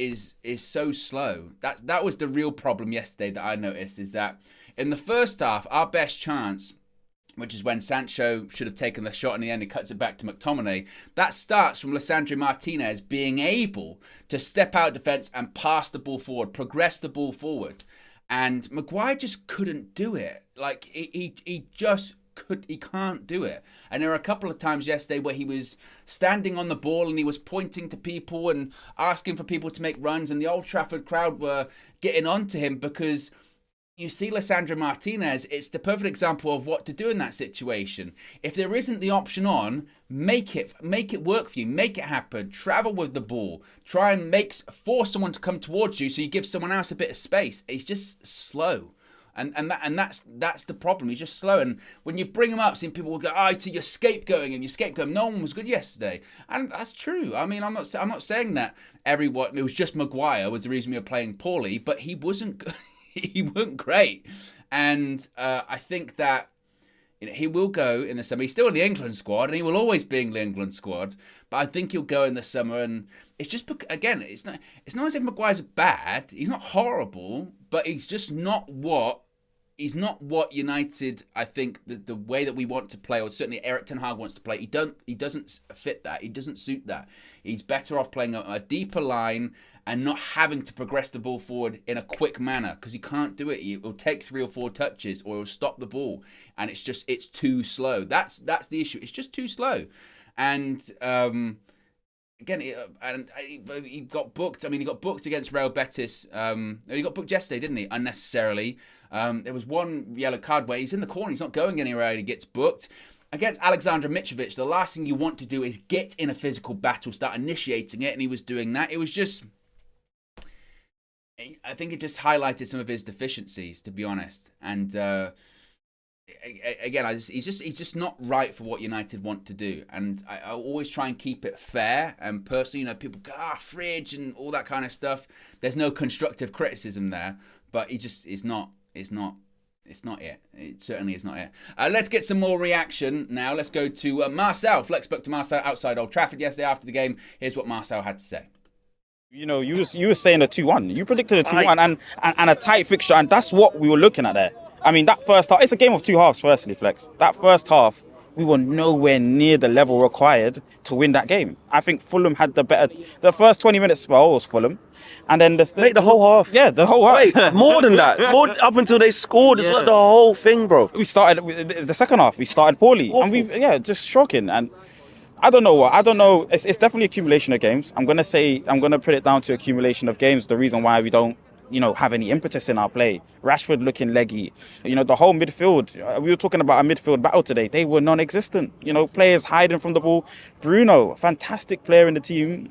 so slow. That was the real problem yesterday that I noticed, is that in the first half, our best chance, which is when Sancho should have taken the shot in the end, he cuts it back to McTominay. That starts from Lisandro Martinez being able to step out defence and pass the ball forward, progress the ball forward. And Maguire just couldn't do it. Like, he can't do it. And there were a couple of times yesterday where he was standing on the ball and he was pointing to people and asking for people to make runs, and the Old Trafford crowd were getting onto him because you see Lisandro Martinez, it's the perfect example of what to do in that situation. If there isn't the option on, make it work for you, make it happen, travel with the ball, try and force someone to come towards you so you give someone else a bit of space. It's just slow. And that's the problem. He's just slow. And when you bring him up, seeing people will go, so you're scapegoating. No one was good yesterday. And that's true. I mean, I'm not saying that everyone, it was just Maguire was the reason we were playing poorly, but he wasn't he wasn't great. And I think that he will go in the summer. He's still in the England squad, and he will always be in the England squad. But I think he'll go in the summer. And it's just, again, it's not as if Maguire's bad. He's not horrible, but he's just not what United, I think, the way that we want to play, or certainly Eric Ten Hag wants to play. He doesn't fit that. He doesn't suit that. He's better off playing a deeper line and not having to progress the ball forward in a quick manner, because he can't do it. He'll take 3 or 4 touches, or he'll stop the ball, and it's too slow. That's the issue. It's just too slow. And again, he got booked. I mean, he got booked against Real Betis. He got booked yesterday, didn't he? Unnecessarily. There was one yellow card where he's in the corner. He's not going anywhere, and he gets booked. Against Alexander Mitrovic, the last thing you want to do is get in a physical battle, start initiating it, and he was doing that. It was just... I think it just highlighted some of his deficiencies, to be honest. And again, he's just not right for what United want to do. And I always try and keep it fair and personal. People go, fridge and all that kind of stuff. There's no constructive criticism there, but it's not it. It certainly is not it. Let's get some more reaction now. Let's go to Marcel. Flex spoke to Marcel outside Old Trafford yesterday after the game. Here's what Marcel had to say. You were saying a 2-1. You predicted a 2-1 and a tight fixture, and that's what we were looking at there. I mean, that first half, it's a game of 2 halves, firstly, Flex. That first half, we were nowhere near the level required to win that game. I think Fulham had the first 20 minutes spell was Fulham. And then the whole half. Yeah, the whole half. Wait, more than that. Up until they scored. It's like the whole thing, bro. We started, the second half, we started poorly. Awful. And just shocking. And I don't know. It's definitely accumulation of games. I'm going to put it down to accumulation of games. The reason why we don't, have any impetus in our play. Rashford looking leggy. The whole midfield. We were talking about a midfield battle today. They were non-existent. Players hiding from the ball. Bruno, fantastic player in the team.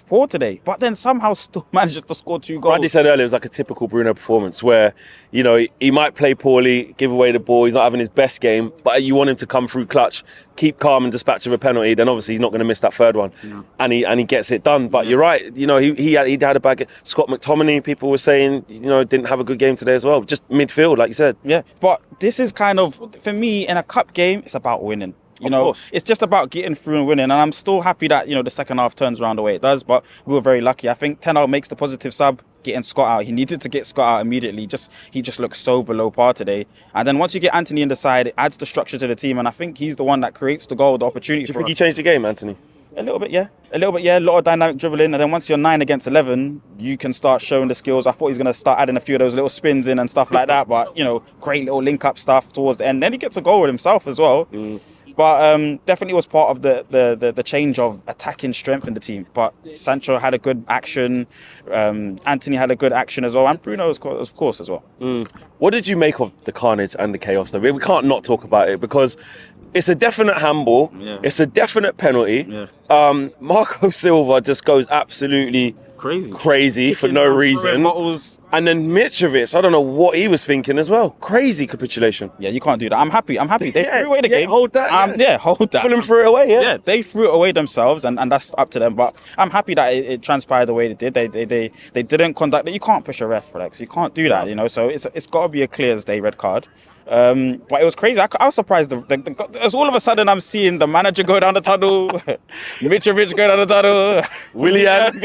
poor today, but then somehow still manages to score 2 goals. Randy said earlier it was like a typical Bruno performance where, you know, he might play poorly, give away the ball, he's not having his best game, but you want him to come through clutch, keep calm and dispatch of a penalty, then obviously he's not going to miss that third one. And he gets it done. But you're right, you know, he had a bad game. Scott McTominay, people were saying, you know, didn't have a good game today as well. Just midfield, like you said. Yeah, but this is kind of, for me, in a cup game, it's about winning. You know, it's just about getting through and winning. And I'm still happy that, you know, the second half turns around the way it does. But we were very lucky. I think Ten Hag makes the positive sub, getting Scott out. He needed to get Scott out immediately. He just looked so below par today. And then once you get Anthony in the side, it adds the structure to the team. And I think he's the one that creates the goal, the opportunity. Do you think he changed the game, Anthony? A little bit, yeah. A lot of dynamic dribbling. And then once you're 9 against 11, you can start showing the skills. I thought he was going to start adding a few of those little spins in and stuff like that. But, you know, great little link-up stuff towards the end. Then he gets a goal with himself as well. But definitely was part of the change of attacking strength in the team. But Sancho had a good action. Anthony had a good action as well. And Bruno, of course, as well. What did you make of the carnage and the chaos, though? We can't not talk about it because it's a definite handball. Yeah. It's a definite penalty. Yeah. Marco Silva just goes absolutely crazy for no reason. And then Mitrovic, I don't know what he was thinking as well. Crazy capitulation. Yeah, you can't do that. I'm happy. They threw away the game. Hold that. Hold that. Fulham threw it away, Yeah, they threw it away themselves, and that's up to them. But I'm happy that it transpired the way it did. They didn't conduct it. You can't push a ref, Flex. You can't do that, you know. So it's got to be a clear as day red card. But it was crazy. I was surprised. As all of a sudden, I'm seeing the manager go down the tunnel, Mitrovic go down the tunnel, Willian.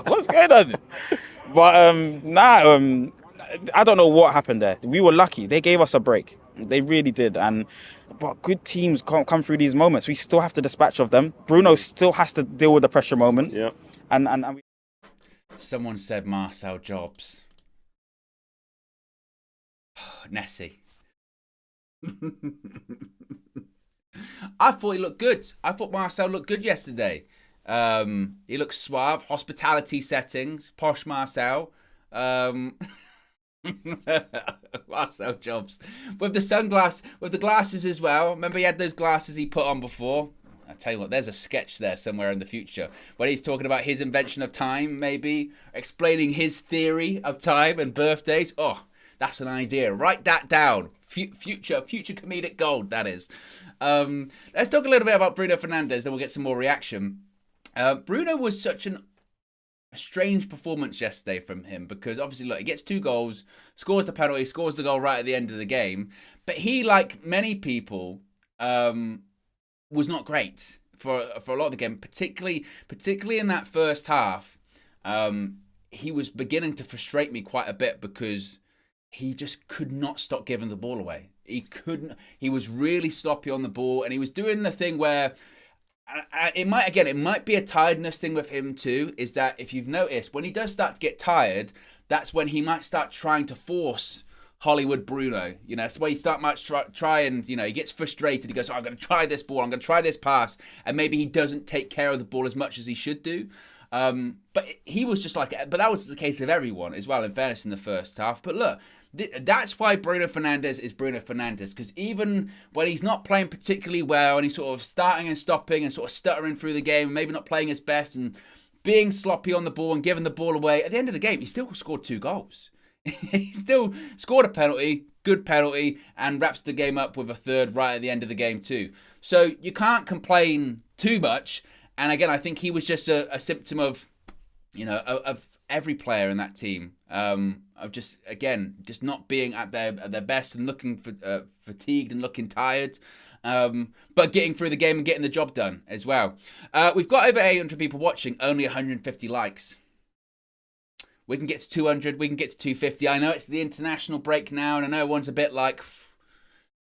What's going on? But I don't know what happened there. We were lucky. They gave us a break. They really did. But good teams can't come through these moments. We still have to dispatch of them. Bruno still has to deal with the pressure moment. Yeah. And someone said Marcel Jobs. Nessie. I thought he looked good. I thought Marcel looked good yesterday. He looked suave, hospitality settings, posh Marcel. Marcel Jobs with the glasses as well. Remember he had those glasses he put on before? I tell you what, there's a sketch there somewhere in the future where he's talking about his invention of time, maybe explaining his theory of time and birthdays. Oh, that's an idea. Write that down. Future comedic gold, that is. Let's talk a little bit about Bruno Fernandes, then we'll get some more reaction. Bruno was such a strange performance yesterday from him because obviously, look, he gets 2 goals, scores the penalty, scores the goal right at the end of the game. But he, like many people, was not great for a lot of the game, particularly in that first half. He was beginning to frustrate me quite a bit because he just could not stop giving the ball away. He was really sloppy on the ball, and he was doing the thing where it might be a tiredness thing with him too, is that if you've noticed, when he does start to get tired, that's when he might start trying to force Hollywood Bruno. You know, it's where he might try and, you know, he gets frustrated. He goes, I'm going to try this ball, I'm going to try this pass, and maybe he doesn't take care of the ball as much as he should do. But he was just like, but that was the case of everyone as well, in fairness, in the first half. But look, that's why Bruno Fernandes is Bruno Fernandes, because even when he's not playing particularly well and he's sort of starting and stopping and sort of stuttering through the game, maybe not playing his best and being sloppy on the ball and giving the ball away, at the end of the game, he still scored 2 goals. He still scored a penalty, good penalty, and wraps the game up with a third right at the end of the game too. So you can't complain too much. And again, I think he was just a symptom of, you know, of every player in that team, of just not being at their best and looking fatigued and looking tired, but getting through the game and getting the job done as well. We've got over 800 people watching, only 150 likes. We can get to 200, we can get to 250. I know it's the international break now, and I know everyone's a bit like,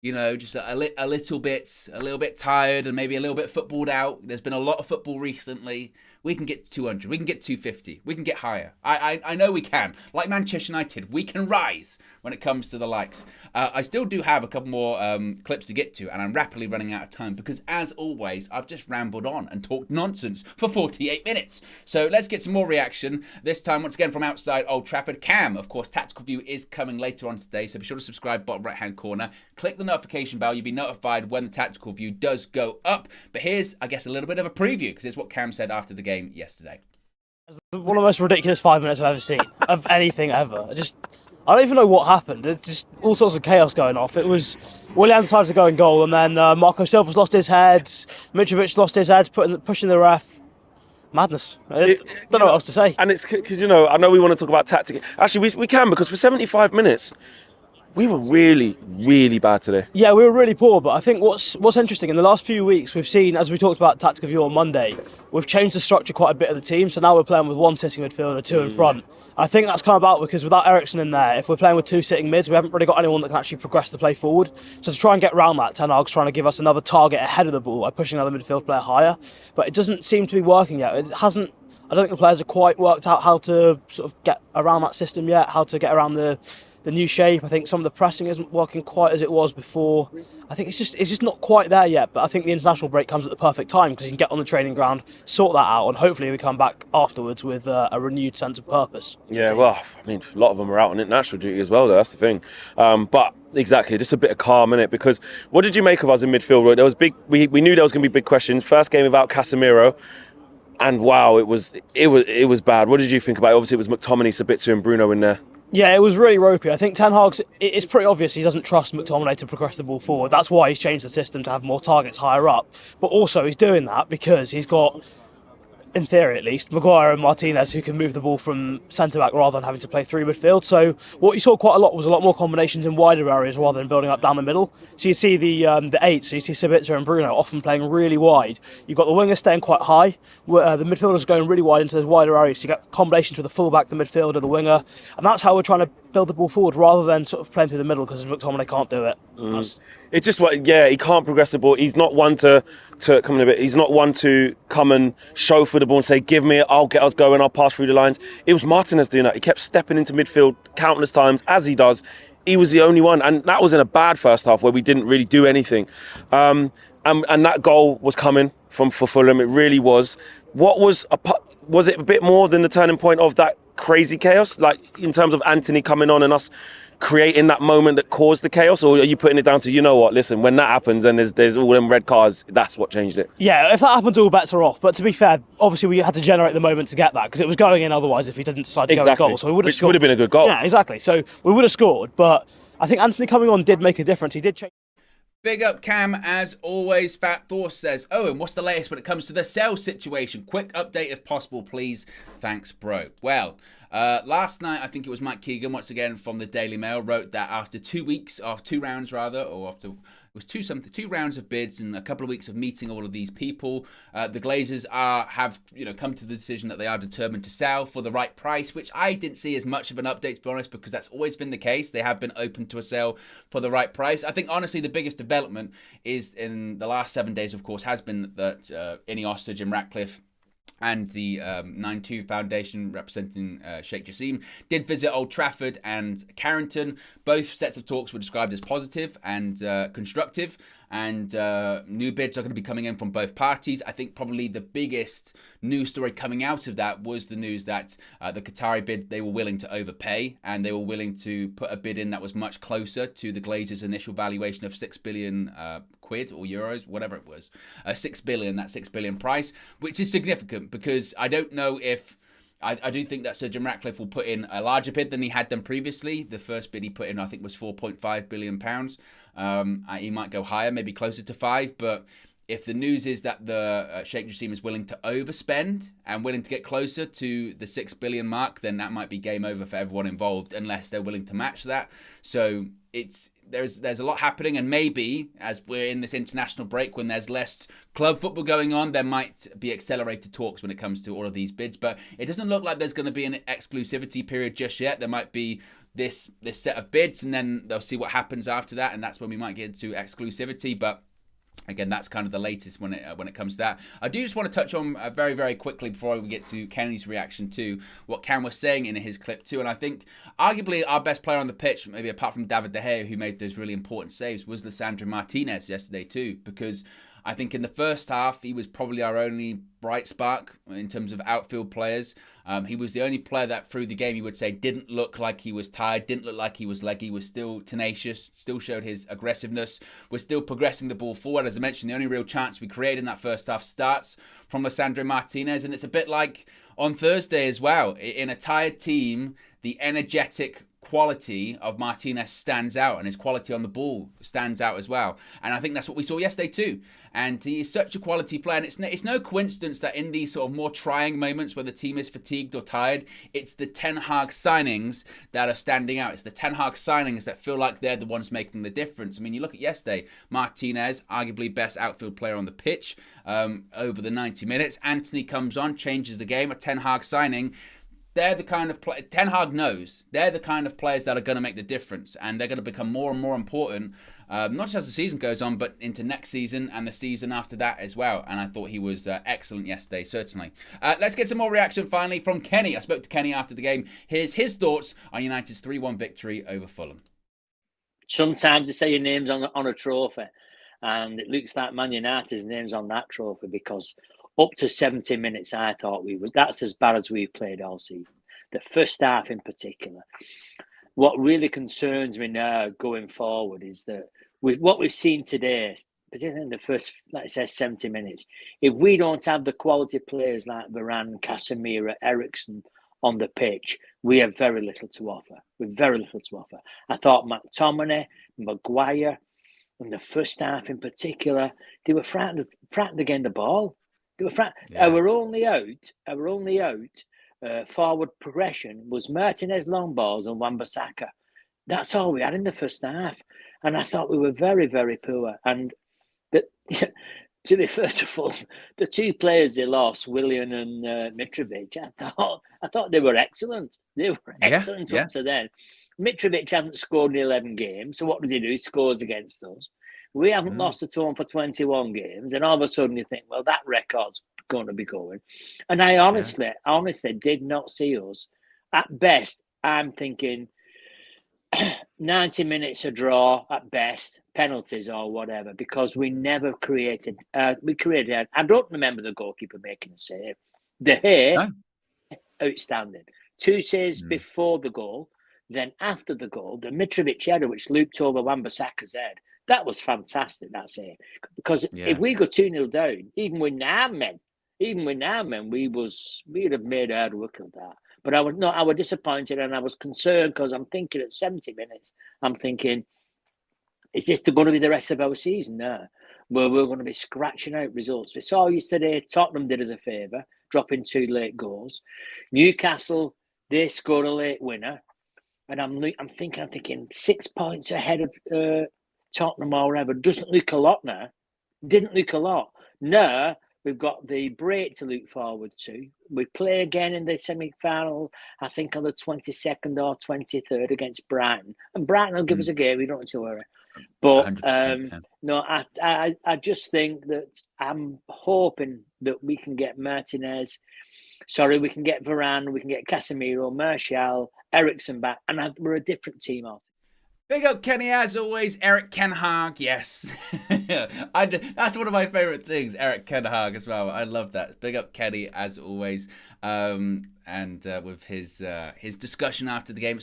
you know, just a little bit tired and maybe a little bit footballed out. There's been a lot of football recently. We can get to 200. We can get to 250. We can get higher. I know we can. Like Manchester United, we can rise when it comes to the likes. I still do have a couple more clips to get to, and I'm rapidly running out of time because, as always, I've just rambled on and talked nonsense for 48 minutes. So let's get some more reaction. This time, once again, from outside Old Trafford. Cam, of course, Tactical View is coming later on today, so be sure to subscribe, bottom right-hand corner. Click the notification bell. You'll be notified when the Tactical View does go up. But here's, I guess, a little bit of a preview, because it's what Cam said after the game yesterday. One of the most ridiculous 5 minutes I've ever seen of anything ever. I don't even know what happened. There's just all sorts of chaos going off. It was Willian decided to go in goal, and then Marco Silva's lost his head. Mitrovic lost his head, pushing the ref. Madness. I don't know what else to say. And it's because, I know we want to talk about tactic. Actually, we can, because for 75 minutes, we were really, really bad today. Yeah, we were really poor, but I think what's interesting, in the last few weeks, we've seen, as we talked about tactic of you on Monday, we've changed the structure quite a bit of the team, so now we're playing with one sitting midfielder, two in front. I think that's come about because without Eriksen in there, if we're playing with two sitting mids, we haven't really got anyone that can actually progress the play forward. So to try and get around that, Ten Hag's trying to give us another target ahead of the ball by pushing another midfield player higher, but it doesn't seem to be working yet. I don't think the players have quite worked out how to sort of get around that system yet, how to get around the new shape. I think some of the pressing isn't working quite as it was before. I think it's just not quite there yet, but I think the international break comes at the perfect time because you can get on the training ground, sort that out, and hopefully we come back afterwards with a renewed sense of purpose. Yeah, well, I mean, a lot of them are out on international duty as well, though, that's the thing. But exactly, just a bit of calm in it, because what did you make of us in midfield? There was we knew there was going to be big questions. First game without Casemiro, and wow, it was bad. What did you think about it? Obviously, it was McTominay, Sabitzer and Bruno in there. Yeah, it was really ropey. I think Ten Hag's, it's pretty obvious he doesn't trust McTominay to progress the ball forward. That's why he's changed the system to have more targets higher up. But also he's doing that because he's got, in theory at least, Maguire and Martinez who can move the ball from centre-back rather than having to play through midfield. So what you saw quite a lot was a lot more combinations in wider areas rather than building up down the middle. So you see the eight, so you see Sabitzer and Bruno often playing really wide. You've got the wingers staying quite high, the midfielders going really wide into those wider areas. So you get combinations with the full-back, the midfielder, the winger, and that's how we're trying to build the ball forward rather than sort of playing through the middle because McTominay can't do it. It's just he can't progress the ball. He's not one to come in a bit. He's not one to come and show for the ball and say, "Give me it, I'll get us going, I'll pass through the lines." It was Martinez doing that. He kept stepping into midfield countless times, as he does. He was the only one, and that was in a bad first half where we didn't really do anything. And that goal was coming for Fulham. It really was. Was it a bit more than the turning point of that crazy chaos, like in terms of Anthony coming on and us creating that moment that caused the chaos, or are you putting it down to, listen, when that happens and there's all them red cards, that's what changed it? Yeah, if that happens, all bets are off. But to be fair, obviously we had to generate the moment to get that because it was going in otherwise if he didn't decide to go in goal. So we would have scored. Would have been a good goal. Yeah, exactly. So we would have scored, but I think Anthony coming on did make a difference. He did change. Big up Cam, as always. Fat Thorst says, Owen, what's the latest when it comes to the Sell situation? Quick update if possible, please. Thanks, bro. Well, last night, I think it was Mike Keegan, once again from the Daily Mail, wrote that after 2 weeks, after 2 rounds rather, or after... It was 2 rounds of bids and a couple of weeks of meeting all of these people. The Glazers have come to the decision that they are determined to sell for the right price, which I didn't see as much of an update, to be honest, because that's always been the case. They have been open to a sale for the right price. I think, honestly, the biggest development is in the last 7 days, of course, has been that Ineos, Jim Ratcliffe, and the 9-2 Foundation representing Sheikh Jassim did visit Old Trafford and Carrington. Both sets of talks were described as positive and constructive, and new bids are going to be coming in from both parties. I think probably the biggest news story coming out of that was the news that the Qatari bid, they were willing to overpay, and they were willing to put a bid in that was much closer to the Glazers' initial valuation of 6 billion quid or euros, whatever it was. 6 billion, that 6 billion price, which is significant because I don't know if... I do think that Sir Jim Ratcliffe will put in a larger bid than he had done previously. The first bid he put in, I think, was £4.5 billion. He might go higher, maybe closer to 5, but if the news is that the Sheikh Jassim is willing to overspend and willing to get closer to the 6 billion mark, then that might be game over for everyone involved, unless they're willing to match that. So there's a lot happening, and maybe as we're in this international break, when there's less club football going on, there might be accelerated talks when it comes to all of these bids. But it doesn't look like there's going to be an exclusivity period just yet. There might be this set of bids, and then they'll see what happens after that, and that's when we might get into exclusivity. But again, that's kind of the latest when it comes to that. I do just want to touch on very, very quickly before we get to Kenny's reaction to what Cam was saying in his clip too. And I think arguably our best player on the pitch, maybe apart from David De Gea, who made those really important saves, was Lisandro Martinez yesterday too, because I think in the first half, he was probably our only bright spark in terms of outfield players. He was the only player that through the game, you would say, didn't look like he was tired, didn't look like he was leggy, was still tenacious, still showed his aggressiveness, was still progressing the ball forward. As I mentioned, the only real chance we created in that first half starts from Lisandro Martinez. And it's a bit like on Thursday as well. In a tired team, the energetic quality of Martinez stands out, and his quality on the ball stands out as well. And I think that's what we saw yesterday too. And he is such a quality player. And it's no coincidence that in these sort of more trying moments where the team is fatigued or tired, it's the Ten Hag signings that are standing out. It's the Ten Hag signings that feel like they're the ones making the difference. I mean, you look at yesterday, Martinez, arguably best outfield player on the pitch over the 90 minutes. Anthony comes on, changes the game, a Ten Hag signing. They're the kind of Ten Hag knows they're the kind of players that are going to make the difference, and they're going to become more and more important, not just as the season goes on, but into next season and the season after that as well. And I thought he was excellent yesterday, certainly. Let's get some more reaction finally from Kenny. I spoke to Kenny after the game. Here's his thoughts on United's 3-1 victory over Fulham. Sometimes they say your name's on a trophy, and it looks like Man United's name's on that trophy, because up to 70 minutes, I thought that's as bad as we've played all season. The first half in particular. What really concerns me now going forward is that with what we've seen today, particularly in the first, like I said, 70 minutes, if we don't have the quality players like Varane, Casemiro, Eriksen on the pitch, we have very little to offer. We've very little to offer. I thought McTominay, Maguire, in the first half in particular, they were frightened to gain the ball. They were Our only out forward progression was Martinez long balls and Wan-Bissaka. That's all we had in the first half, and I thought we were very, very poor. And to be fair to Fulham, the two players they lost, Willian and Mitrovic, I thought they were excellent. They were excellent up to then. Mitrovic hadn't scored in 11 games, so what does he do? He scores against us. We haven't lost a tone for 21 games, and all of a sudden you think, well, that record's going to be going. And I honestly did not see us. At best, I'm thinking 90 minutes a draw at best, penalties or whatever, because we never created. I don't remember the goalkeeper making a save. De Gea, outstanding. Two saves before the goal, then after the goal, the Mitrovic header which looped over Wan-Bissaka's head. That was fantastic, that save. Because if we go 2-0 down, even with our men, we'd have made hard work of that. But I was disappointed, and I was concerned, because I'm thinking at 70 minutes, is this going to be the rest of our season now, where we're going to be scratching out results? We saw yesterday Tottenham did us a favour, dropping 2 late goals. Newcastle, they scored a late winner. And I'm thinking 6 points ahead of Tottenham or whatever. Doesn't look a lot now. Didn't look a lot. Now we've got the break to look forward to. We play again in the semi-final, I think on the 22nd or 23rd against Brighton. And Brighton will give us a game, we don't have to worry. But no, I just think that I'm hoping that we can get Martinez. We can get Varane, we can get Casemiro, Marcel, Eriksen back, and we're a different team altogether. Big up Kenny as always. Eric Ten Hag, yes. That's one of my favourite things, Eric Ten Hag as well. I love that. Big up Kenny as always. And with his discussion after the game.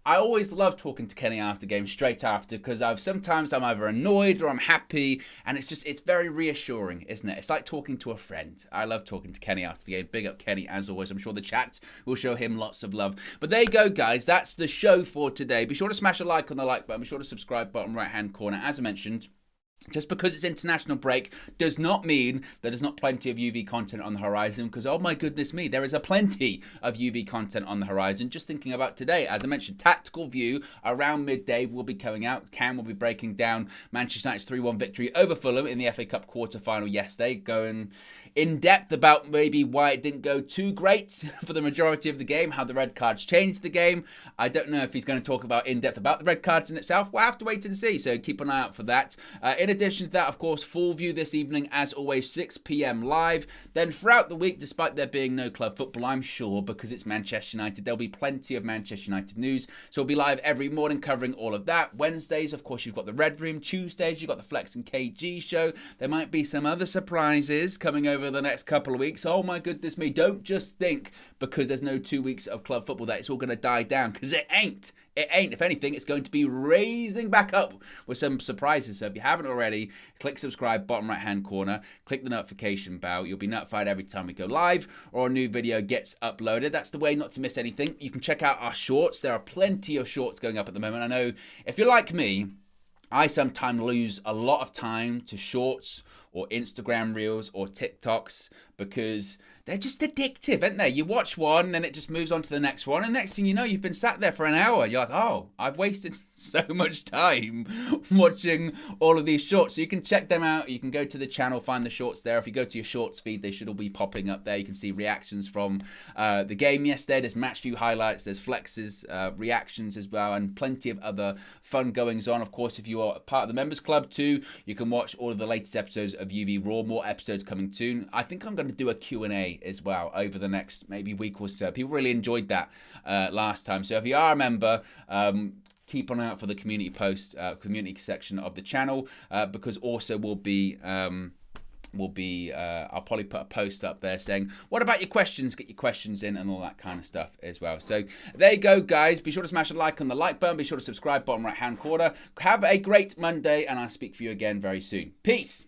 I always love talking to Kenny after games, straight after, because sometimes I'm either annoyed or I'm happy, and it's very reassuring, isn't it? It's like talking to a friend. I love talking to Kenny after the game. Big up Kenny as always. I'm sure the chat will show him lots of love. But there you go, guys. That's the show for today. Be sure to smash a like on the like button. Be sure to subscribe, bottom right hand corner. As I mentioned, just because it's international break does not mean that there's not plenty of UV content on the horizon, because, oh my goodness me, there is a plenty of UV content on the horizon. Just thinking about today, as I mentioned, Tactical View around midday will be coming out. Cam will be breaking down Manchester United's 3-1 victory over Fulham in the FA Cup quarter-final yesterday, going in depth about maybe why it didn't go too great for the majority of the game, how the red cards changed the game. I don't know if he's going to talk about in depth about the red cards in itself. We'll have to wait and see, so keep an eye out for that. In addition to that, of course, Full View this evening, as always, 6 p.m. live. Then throughout the week, despite there being no club football, I'm sure, because it's Manchester United, there'll be plenty of Manchester United news. So we'll be live every morning covering all of that. Wednesdays, of course, you've got the Red Room. Tuesdays, you've got the Flex and KG show. There might be some other surprises coming over the next couple of weeks. Oh my goodness me, don't just think because there's no 2 weeks of club football that it's all going to die down, because it ain't. It ain't. If anything, it's going to be raising back up with some surprises. So if you haven't already, click subscribe, bottom right-hand corner. Click the notification bell. You'll be notified every time we go live or a new video gets uploaded. That's the way not to miss anything. You can check out our shorts. There are plenty of shorts going up at the moment. I know if you're like me, I sometimes lose a lot of time to shorts or Instagram reels or TikToks because they're just addictive, aren't they? You watch one, then it just moves on to the next one, and next thing you know, you've been sat there for an hour. You're like, oh, I've wasted so much time watching all of these shorts. So you can check them out. You can go to the channel, find the shorts there. If you go to your shorts feed, they should all be popping up there. You can see reactions from the game yesterday. There's match view highlights, there's flexes, reactions as well, and plenty of other fun goings on. Of course, if you are part of the members club too, you can watch all of the latest episodes of UV Raw. More episodes coming soon. I think I'm going to do a Q&A as well over the next maybe week or so. People really enjoyed that last time. So if you are a member, keep an eye out for the community post, community section of the channel, because also I'll probably put a post up there saying, what about your questions? Get your questions in and all that kind of stuff as well. So there you go, guys. Be sure to smash a like on the like button. Be sure to subscribe, bottom right-hand corner. Have a great Monday, and I'll speak for you again very soon. Peace.